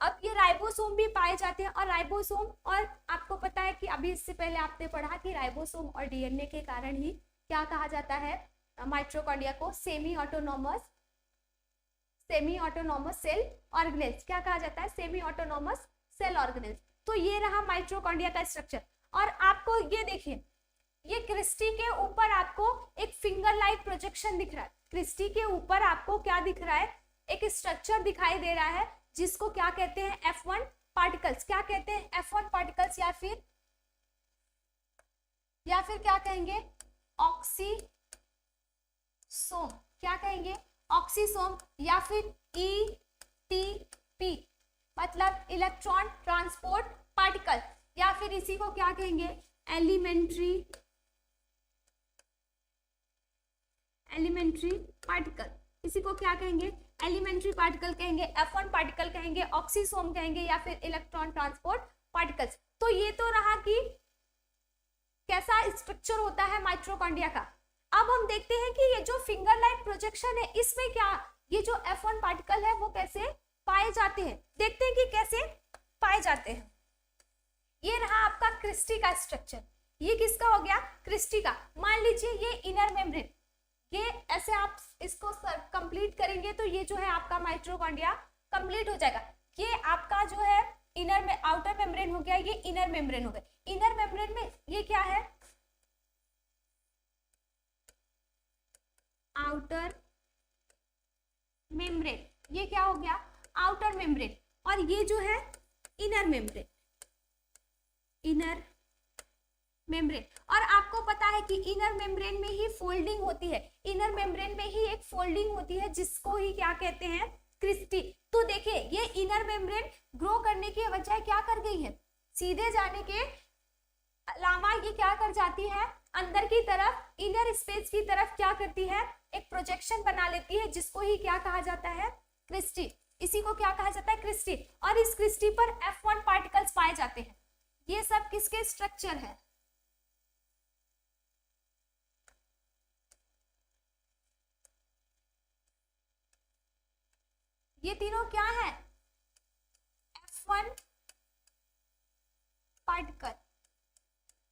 अब ये राइबोसोम भी पाए जाते हैं। और राइबोसोम, और आपको पता है कि अभी इससे पहले आपने पढ़ा कि राइबोसोम और डीएनए के कारण ही क्या कहा जाता है, माइटोकॉन्ड्रिया को सेमी ऑटोनोमस सेल ऑर्गेनेल्स। क्या कहा जाता है, सेमी ऑटोनोमस सेल ऑर्गेनेल्स। तो ये रहा माइटोकॉन्ड्रिया का स्ट्रक्चर। और आपको ये देखिए, ये क्रिस्टी के ऊपर आपको एक फिंगर लाइक प्रोजेक्शन दिख रहा है। क्रिस्टी के ऊपर आपको क्या दिख रहा है, एक स्ट्रक्चर दिखाई दे रहा है जिसको क्या कहते हैं, F1 पार्टिकल्स। क्या कहते हैं, F1 पार्टिकल्स, या फिर क्या कहेंगे, ऑक्सीसोम। क्या कहेंगे, ऑक्सीसोम, या फिर ETP मतलब इलेक्ट्रॉन ट्रांसपोर्ट पार्टिकल, या फिर इसी को क्या कहेंगे, एलिमेंट्री पार्टिकल। इसी को क्या कहेंगे, एलिमेंट्री पार्टिकल कहेंगे, F1 पार्टिकल कहेंगे, ऑक्सीसोम कहेंगे, या फिर इलेक्ट्रॉन ट्रांसपोर्ट पार्टिकल्स। तो ये तो रहा कि कैसा स्ट्रक्चर होता है माइटोकॉन्ड्रिया का। अब हम देखते हैं कि ये जो फिंगर लाइक प्रोजेक्शन है, इसमें क्या ये जो F1 पार्टिकल है वो कैसे पाए जाते हैं। देखते हैं कि कैसे पाए जाते हैं। ये रहा आपका क्रिस्टी का स्ट्रक्चर। ये किसका हो गया, क्रिस्टी का। मान लीजिए ये इनर मेम्ब्रेन, ये ऐसे आप इसको कंप्लीट करेंगे तो ये जो है आपका माइटोकॉन्ड्रिया कंप्लीट हो जाएगा। ये आपका जो है इनर में आउटर मेम्ब्रेन हो गया, ये इनर मेम्ब्रेन हो गया। इनर मेम्ब्रेन में ये क्या है, आउटर मेम्ब्रेन। ये क्या हो गया, आउटर मेम्ब्रेन। और ये जो है इनर मेम्ब्रेन, इनर मेम्ब्रेन। और आपको पता है कि इनर मेम्ब्रेन में ही फोल्डिंग होती है, इनर मेम्ब्रेन में ही एक फोल्डिंग होती है जिसको ही क्या कहते हैं, क्रिस्टी। तो देखिए ये इनर मेम्ब्रेन ग्रो करने की बजाय क्या कर गई है, सीधे जाने के अलावा ये क्या कर जाती है, अंदर की तरफ, इनर स्पेस की तरफ क्या करती है, एक प्रोजेक्शन बना लेती है जिसको ही क्या कहा जाता है, क्रिस्टी। इसी को क्या कहा जाता है, क्रिस्टी। और इस क्रिस्टी पर F1 पार्टिकल्स पाए जाते हैं। ये सब किसके स्ट्रक्चर है, ये तीनों क्या है, F1 पार्टिकल।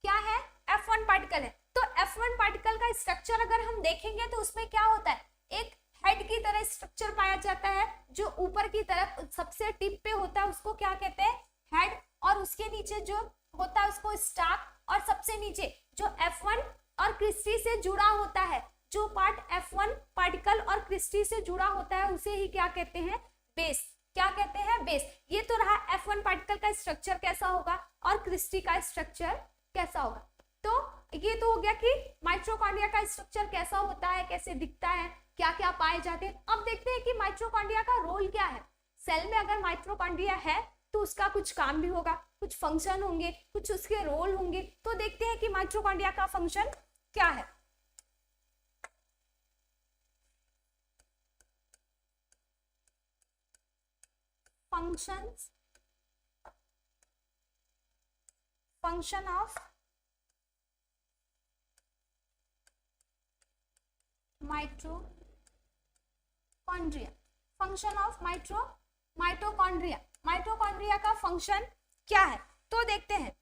क्या है, F1 पार्टिकल है। तो F1 पार्टिकल का स्ट्रक्चर अगर हम देखेंगे तो उसमें क्या होता है, एक हेड की तरह स्ट्रक्चर पाया जाता है, जो ऊपर की तरफ सबसे टिप पे होता है उसको क्या कहते हैं, हेड। और उसके नीचे जो होता है उसको स्टाक। और सबसे नीचे जो F1 और क्रिस्टी से जुड़ा होता है, जो पार्ट F1 पार्टिकल और क्रिस्टी से जुड़ा होता है उसे ही क्या कहते हैं, बेस। क्या कहते हैं, बेस। ये तो रहा F1 पार्टिकल का स्ट्रक्चर कैसा होगा और क्रिस्टी का स्ट्रक्चर कैसा होगा। तो ये तो हो गया कि माइटोकॉन्ड्रिया का स्ट्रक्चर कैसा होता है, कैसे दिखता है, क्या क्या पाए जाते हैं। अब देखते हैं कि माइटोकॉन्ड्रिया का रोल क्या है। सेल में अगर माइटोकॉन्ड्रिया है तो उसका कुछ काम भी होगा, कुछ फंक्शन होंगे, कुछ उसके रोल होंगे। तो देखते हैं कि माइटोकॉन्ड्रिया का फंक्शन क्या है। Function of mitochondria, function of mitochondria, mitochondria का फंक्शन क्या है तो देखते हैं।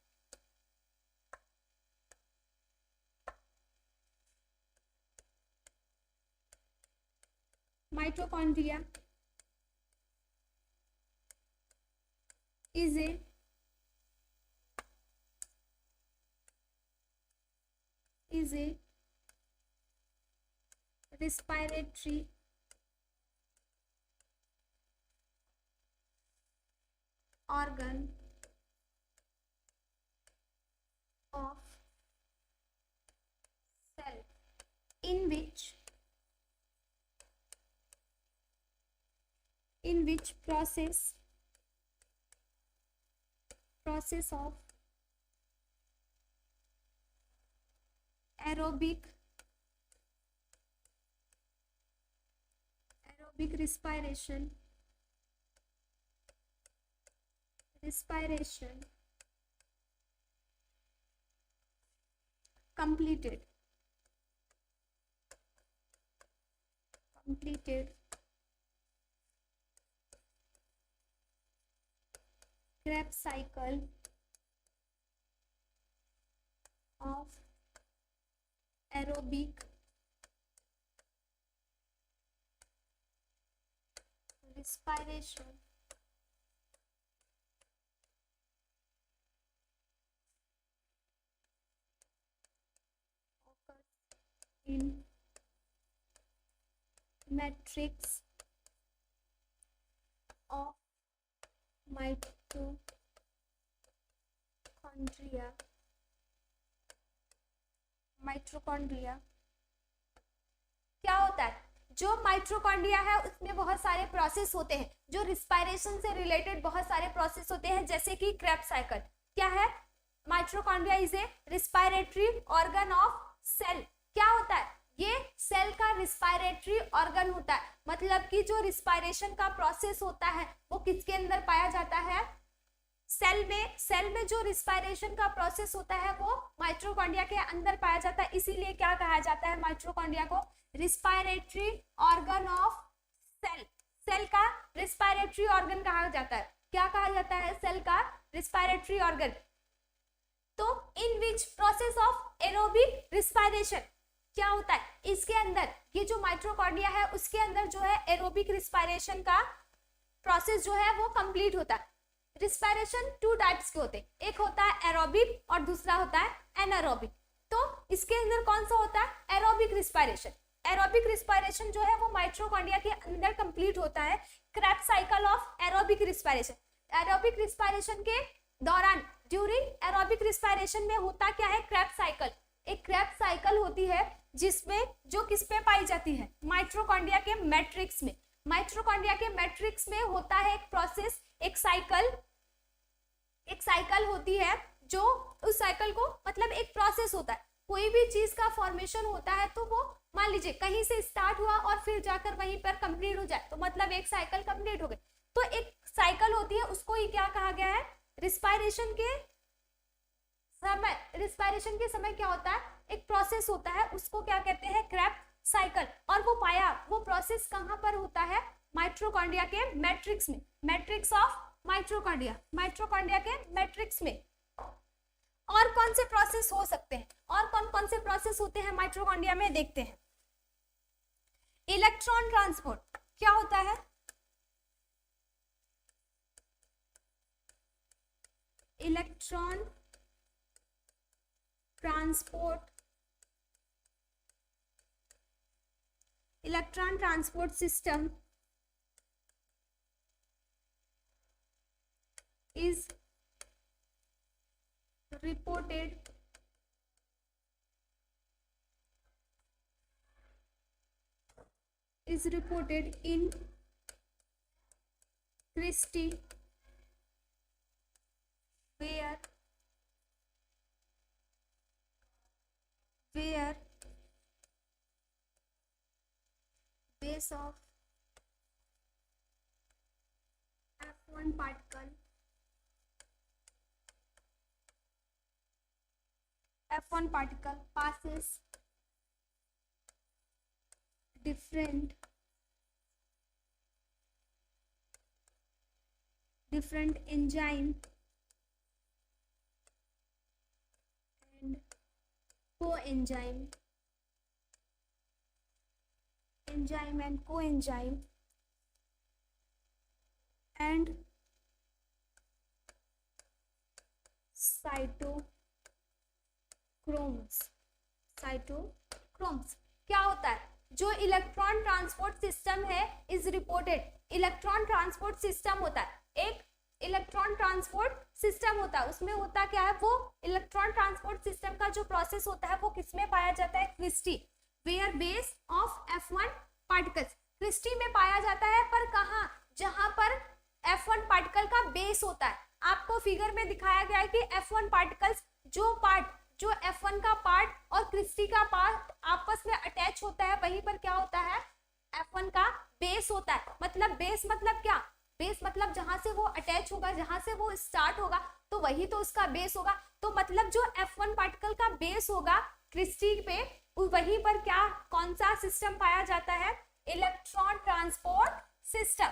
Mitochondria is a respiratory organ of cell in which process of aerobic respiration completed Krebs cycle of aerobic respiration occurs in matrix of mitochondria क्या होता है? जो माइटोकॉन्ड्रिया है उसमें बहुत सारे प्रोसेस होते हैं, जो रिस्पायरेशन से रिलेटेड बहुत सारे प्रोसेस होते हैं, जैसे कि क्रेब्स साइकिल। क्या है? Mitochondria is a respiratory organ of cell. क्या होता है? ये सेल का रिस्पायरेटरी ऑर्गन होता है, मतलब कि जो रिस्पायरेशन का प्रोसेस होता है वो किसके अंदर पाया जाता है? सेल में जो रिस्पायरेशन का प्रोसेस होता है वो माइटोकॉन्ड्रिया के अंदर पाया जाता है। इसीलिए क्या कहा जाता है माइटोकॉन्ड्रिया को? Respiratory organ of cell. Cell का रिस्पायरेटरी ऑर्गन कहा जाता है। क्या कहा जाता है? सेल का रिस्पायरेटरी ऑर्गन। तो in which process of aerobic respiration क्या होता है? इसके अंदर ये जो माइटोकॉन्ड्रिया है उसके अंदर जो है एरोबिक रिस्पायरेशन का प्रोसेस जो है वो कंप्लीट होता है। रिस्पायरेशन टू टाइप्स के होते हैं, एक होता है एरोबिक और दूसरा होता है एनारोबिक। तो इसके अंदर कौन सा होता है? Aerobic respiration. एरोबिक रिस्पायरेशन जो है वो माइटोकॉन्ड्रिया के अंदर कंप्लीट होता है। Krebs cycle of aerobic respiration. Aerobic respiration के दौरान ड्यूरिंग एरोबिक रिस्पायरेशन में होता क्या है? Krebs cycle. एक क्रेब्स साइकिल होती है जिसमें जो किस पे पाई जाती है? माइटोकॉन्ड्रिया के मैट्रिक्स में। माइटोकॉन्ड्रिया के मैट्रिक्स में होता है एक प्रोसेस, एक साइकिल होती है, जो उस साइकिल को मतलब एक प्रोसेस होता है। कोई भी चीज का फॉर्मेशन होता है तो वो मान लीजिए कहीं से स्टार्ट हुआ और फिर जाकर वहीं पर कंप्लीट हो जाए तो मतलब एक साइकिल कंप्लीट हो गई। तो एक साइकिल होती है, उसको ही क्या कहा गया है? रिस्पायरेशन के समय क्या होता है? एक प्रोसेस होता है, उसको क्या कहते हैं? Krebs cycle. और वो प्रोसेस कहां पर होता है? माइटोकॉन्ड्रिया के मैट्रिक्स में। मैट्रिक्स ऑफ माइटोकॉन्ड्रिया के मैट्रिक्स में। और कौन से प्रोसेस हो सकते हैं? और कौन कौन से प्रोसेस होते हैं माइटोकॉन्ड्रिया में? देखते हैं। इलेक्ट्रॉन ट्रांसपोर्ट क्या होता है? Electron transport system is reported in Christie where base of F1 particle passes different enzyme and coenzyme and cytochromes। क्या होता है? जो इलेक्ट्रॉन ट्रांसपोर्ट सिस्टम है is reported. Electron transport system होता है, एक इलेक्ट्रॉन ट्रांसपोर्ट सिस्टम होता है, उसमें होता क्या है, वो इलेक्ट्रॉन ट्रांसपोर्ट सिस्टम का जो प्रोसेस होता है वो किसमें पाया जाता है? Cristae, where base of F1 particles. Cristae में पाया जाता है, पर कहाँ? जहां पर F1 पार्टिकल का बेस होता है। आपको फिगर में दिखाया गया है कि F1 पार्टिकल्स जो F1 का पार्ट और क्रिस्टी का पार्ट आपस में अटैच होता है, वहीं पर क्या होता है? F1 का बेस होता है। मतलब बेस मतलब क्या? बेस मतलब जहां से वो अटैच होगा, जहां से वो स्टार्ट होगा, तो वही तो उसका बेस होगा। तो मतलब जो F1 पार्टिकल का बेस होगा क्रिस्टी पे, वहीं पर क्या, कौन सा सिस्टम पाया जाता है? Electron transport system.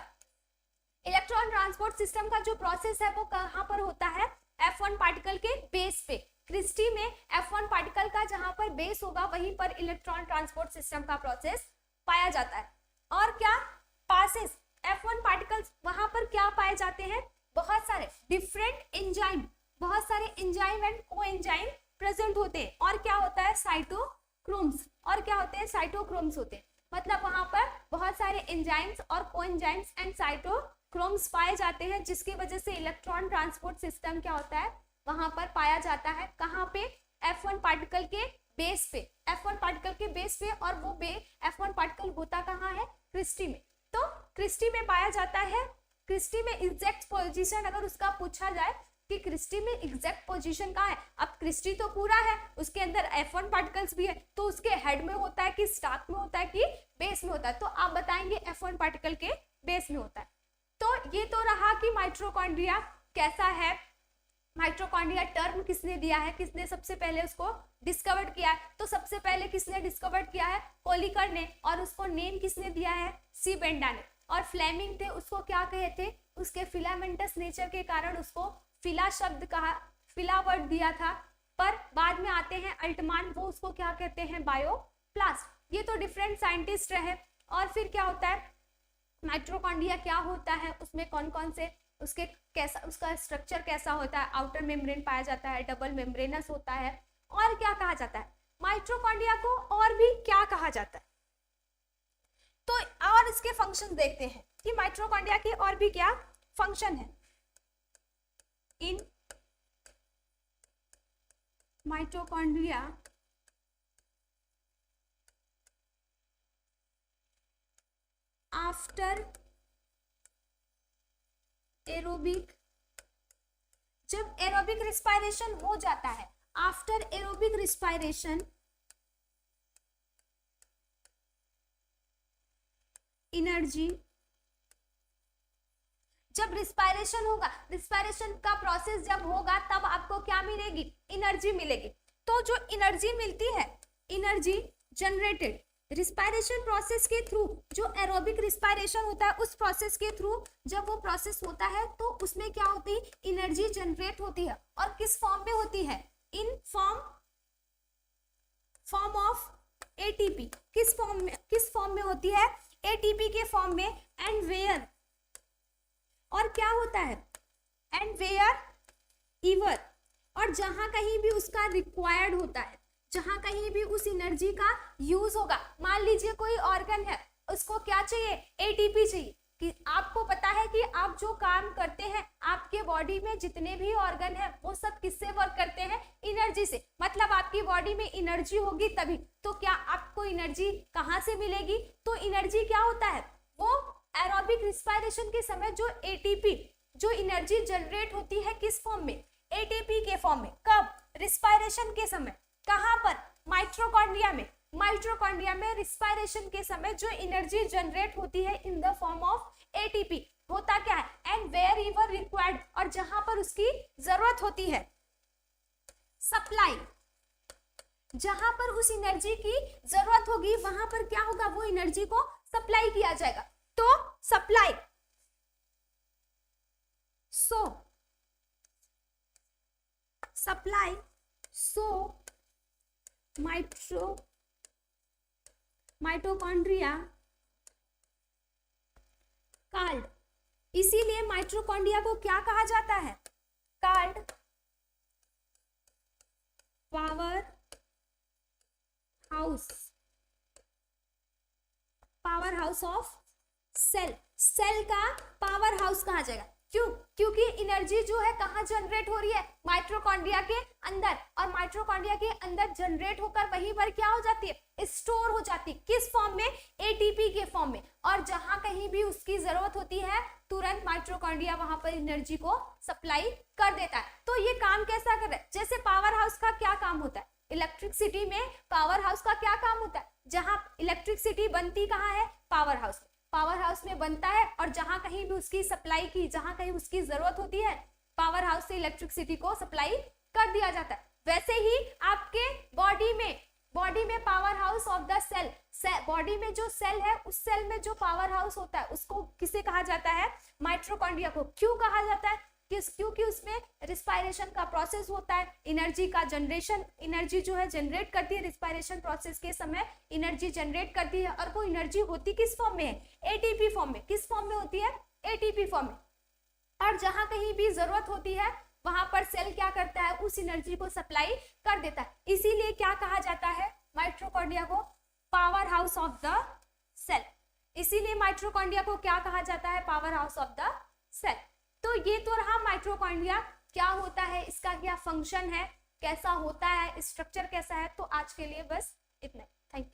Electron transport system का जो प्रोसेस है वो कहां पर होता है? F1 पार्टिकल के बेस पे। क्रिस्टी में F1 पार्टिकल का जहां पर बेस होगा वहीं पर इलेक्ट्रॉन ट्रांसपोर्ट सिस्टम का प्रोसेस पाया जाता है। और क्या पासेस F1 पार्टिकल्स, वहां पर क्या पाए जाते हैं? बहुत सारे डिफरेंट एंजाइम, बहुत सारे एंजाइम एंड कोएंजाइम प्रेजेंट होते हैं। और क्या होता है? साइटोक्रोम्स। और क्या होते हैं? साइटोक्रोम्स होते हैं। मतलब वहां पर बहुत सारे एंजाइम्स और कोएंजाइम्स एंड साइटोक्रोम्स पाए जाते हैं, जिसकी वजह से इलेक्ट्रॉन ट्रांसपोर्ट सिस्टम क्या होता है? वहां पर पाया जाता है। कहां पे? F1 पार्टिकल के बेस पे। F1 पार्टिकल के बेस पे, और वो F1 पार्टिकल होता कहां है? क्रिस्टी में। तो क्रिस्टी में पाया जाता है। क्रिस्टी में एग्जैक्ट पोजीशन अगर उसका पूछा जाए कि क्रिस्टी में एग्जैक्ट पोजीशन कहाँ है, अब क्रिस्टी तो पूरा है, उसके अंदर F1 पार्टिकल्स भी है, तो उसके हेड में होता है कि स्टार्ट में होता है कि बेस में होता है? तो आप बताएंगे F1 पार्टिकल के बेस में होता है। तो ये तो रहा कि माइटोकॉन्ड्रिया कैसा है। माइटोकॉन्ड्रिया टर्म किसने दिया है, किसने सबसे पहले उसको डिस्कवर्ड किया है? तो सबसे पहले किसने डिस्कवर्ड किया है? कोलिकर ने। और उसको नेम किसने दिया है? सी बेंडा ने। और फ्लेमिंग थे, उसको क्या कहे थे? उसके फिलामेंटस नेचर के कारण उसको फिला शब्द कहा, फिला वर्ड दिया था। पर बाद में आते हैं अल्टमान, वो उसको क्या कहते हैं? बायोप्लास्ट। ये तो डिफरेंट साइंटिस्ट रहे। और फिर क्या होता है? माइटोकॉन्ड्रिया क्या होता है, उसमें कौन कौन से, उसके कैसा, उसका स्ट्रक्चर कैसा होता है? आउटर मेम्ब्रेन पाया जाता है, डबल मेम्ब्रेनस होता है। और क्या कहा जाता है माइटोकॉन्ड्रिया को? और भी क्या कहा जाता है? तो और इसके फंक्शन देखते हैं कि माइटोकॉन्ड्रिया के और भी क्या फंक्शन है। इन माइटोकॉन्ड्रिया आफ्टर एरोबिक, जब एरोबिक रिस्पायरेशन हो जाता है, आफ्टर एरोबिक रिस्पायरेशन एनर्जी, जब रिस्पायरेशन होगा, रिस्पायरेशन का प्रोसेस जब होगा तब आपको क्या मिलेगी? एनर्जी मिलेगी। तो जो एनर्जी मिलती है, एनर्जी जनरेटेड रिस्पायरेशन प्रोसेस के थ्रू, जो एरोबिक रिस्पायरेशन होता है उस प्रोसेस के थ्रू जब वो प्रोसेस होता है तो उसमें क्या होती है? एनर्जी जनरेट होती है। और किस फॉर्म में होती है? In form of ATP. किस फॉर्म में होती है? एटीपी के फॉर्म में। एंड वेयर, और क्या होता है? एंड वेयर ईवर, और जहां कहीं भी उसका रिक्वायर्ड होता है, जहां कहीं भी उस एनर्जी का यूज होगा। मान लीजिए कोई ऑर्गन है, उसको क्या चाहिए? एटीपी चाहिए। कि आपको पता है कि आप जो काम करते हैं, आपके बॉडी में जितने भी ऑर्गन है वो सब किससे वर्क करते हैं? एनर्जी से। मतलब आपकी बॉडी में एनर्जी होगी तभी। तो क्या आपको एनर्जी कहाँ से मिलेगी? तो एनर्जी क्या होता है? वो एरोबिक रिस्पायरेशन के समय जो एटीपी, जो एनर्जी जनरेट होती है किस फॉर्म में? एटीपी के फॉर्म में। कब? रिस्पायरेशन के समय। कहां पर? माइटोकॉन्ड्रिया में। माइटोकॉन्ड्रिया में रिस्पायरेशन के समय जो एनर्जी जनरेट होती है in the form of ATP, होता क्या है? एंड वेयर एवर रिक्वायर्ड, और जहां पर उसकी जरूरत होती है, सप्लाई, जहां पर उस एनर्जी की जरूरत होगी वहां पर क्या होगा? वो एनर्जी को सप्लाई किया जाएगा। तो supply, so supply, so mitochondria called, इसीलिए माइटोकॉन्ड्रिया को क्या कहा जाता है? Called power house of cell. Cell का पावर हाउस कहा जाएगा। क्यों? क्योंकि एनर्जी जो है कहां जनरेट हो रही है? माइटोकॉन्ड्रिया के अंदर, और माइटोकॉन्ड्रिया के अंदर जनरेट होकर वहीं पर क्या हो जाती है? स्टोर हो जाती है। किस फॉर्म में? एटीपी के फॉर्म में। और जहां कहीं भी उसकी जरूरत होती है तुरंत माइटोकॉन्ड्रिया वहां पर एनर्जी को सप्लाई कर देता है। तो ये काम कैसा कर रहा है? जैसे पावर हाउस का क्या काम होता है? इलेक्ट्रिसिटी में पावर हाउस का क्या काम होता है? जहां इलेक्ट्रिसिटी बनती कहाँ है? पावर हाउस में। पावर हाउस में बनता है, और जहां कहीं भी उसकी सप्लाई की, जहां कहीं उसकी जरूरत होती है, पावर हाउस से इलेक्ट्रिसिटी को सप्लाई कर दिया जाता है। वैसे ही आपके बॉडी में power house of the cell, body में जो सेल है उस सेल में जो पावर हाउस होता है उसको किसे कहा जाता है? माइटोकॉन्ड्रिया को। क्यों कहा जाता है? क्योंकि उसमें रिस्पायरेशन का प्रोसेस होता है, एनर्जी का जनरेशन, एनर्जी जो है जनरेट करती है रिस्पायरेशन प्रोसेस के समय, एनर्जी जनरेट करती है। और वो एनर्जी होती किस फॉर्म में है? एटीपी फॉर्म में। किस फॉर्म में होती है? एटीपी फॉर्म में। और जहां कहीं भी जरूरत होती है वहां पर सेल क्या करता है? उस एनर्जी को सप्लाई कर देता है। इसीलिए क्या कहा जाता है माइटोकॉन्ड्रिया को? Power house of the cell. इसीलिए माइटोकॉन्ड्रिया को क्या कहा जाता है? Power house of the cell. तो ये तो रहा माइटोकॉन्ड्रिया क्या होता है, इसका क्या फंक्शन है, कैसा होता है, स्ट्रक्चर कैसा है। तो आज के लिए बस इतना। Thank you.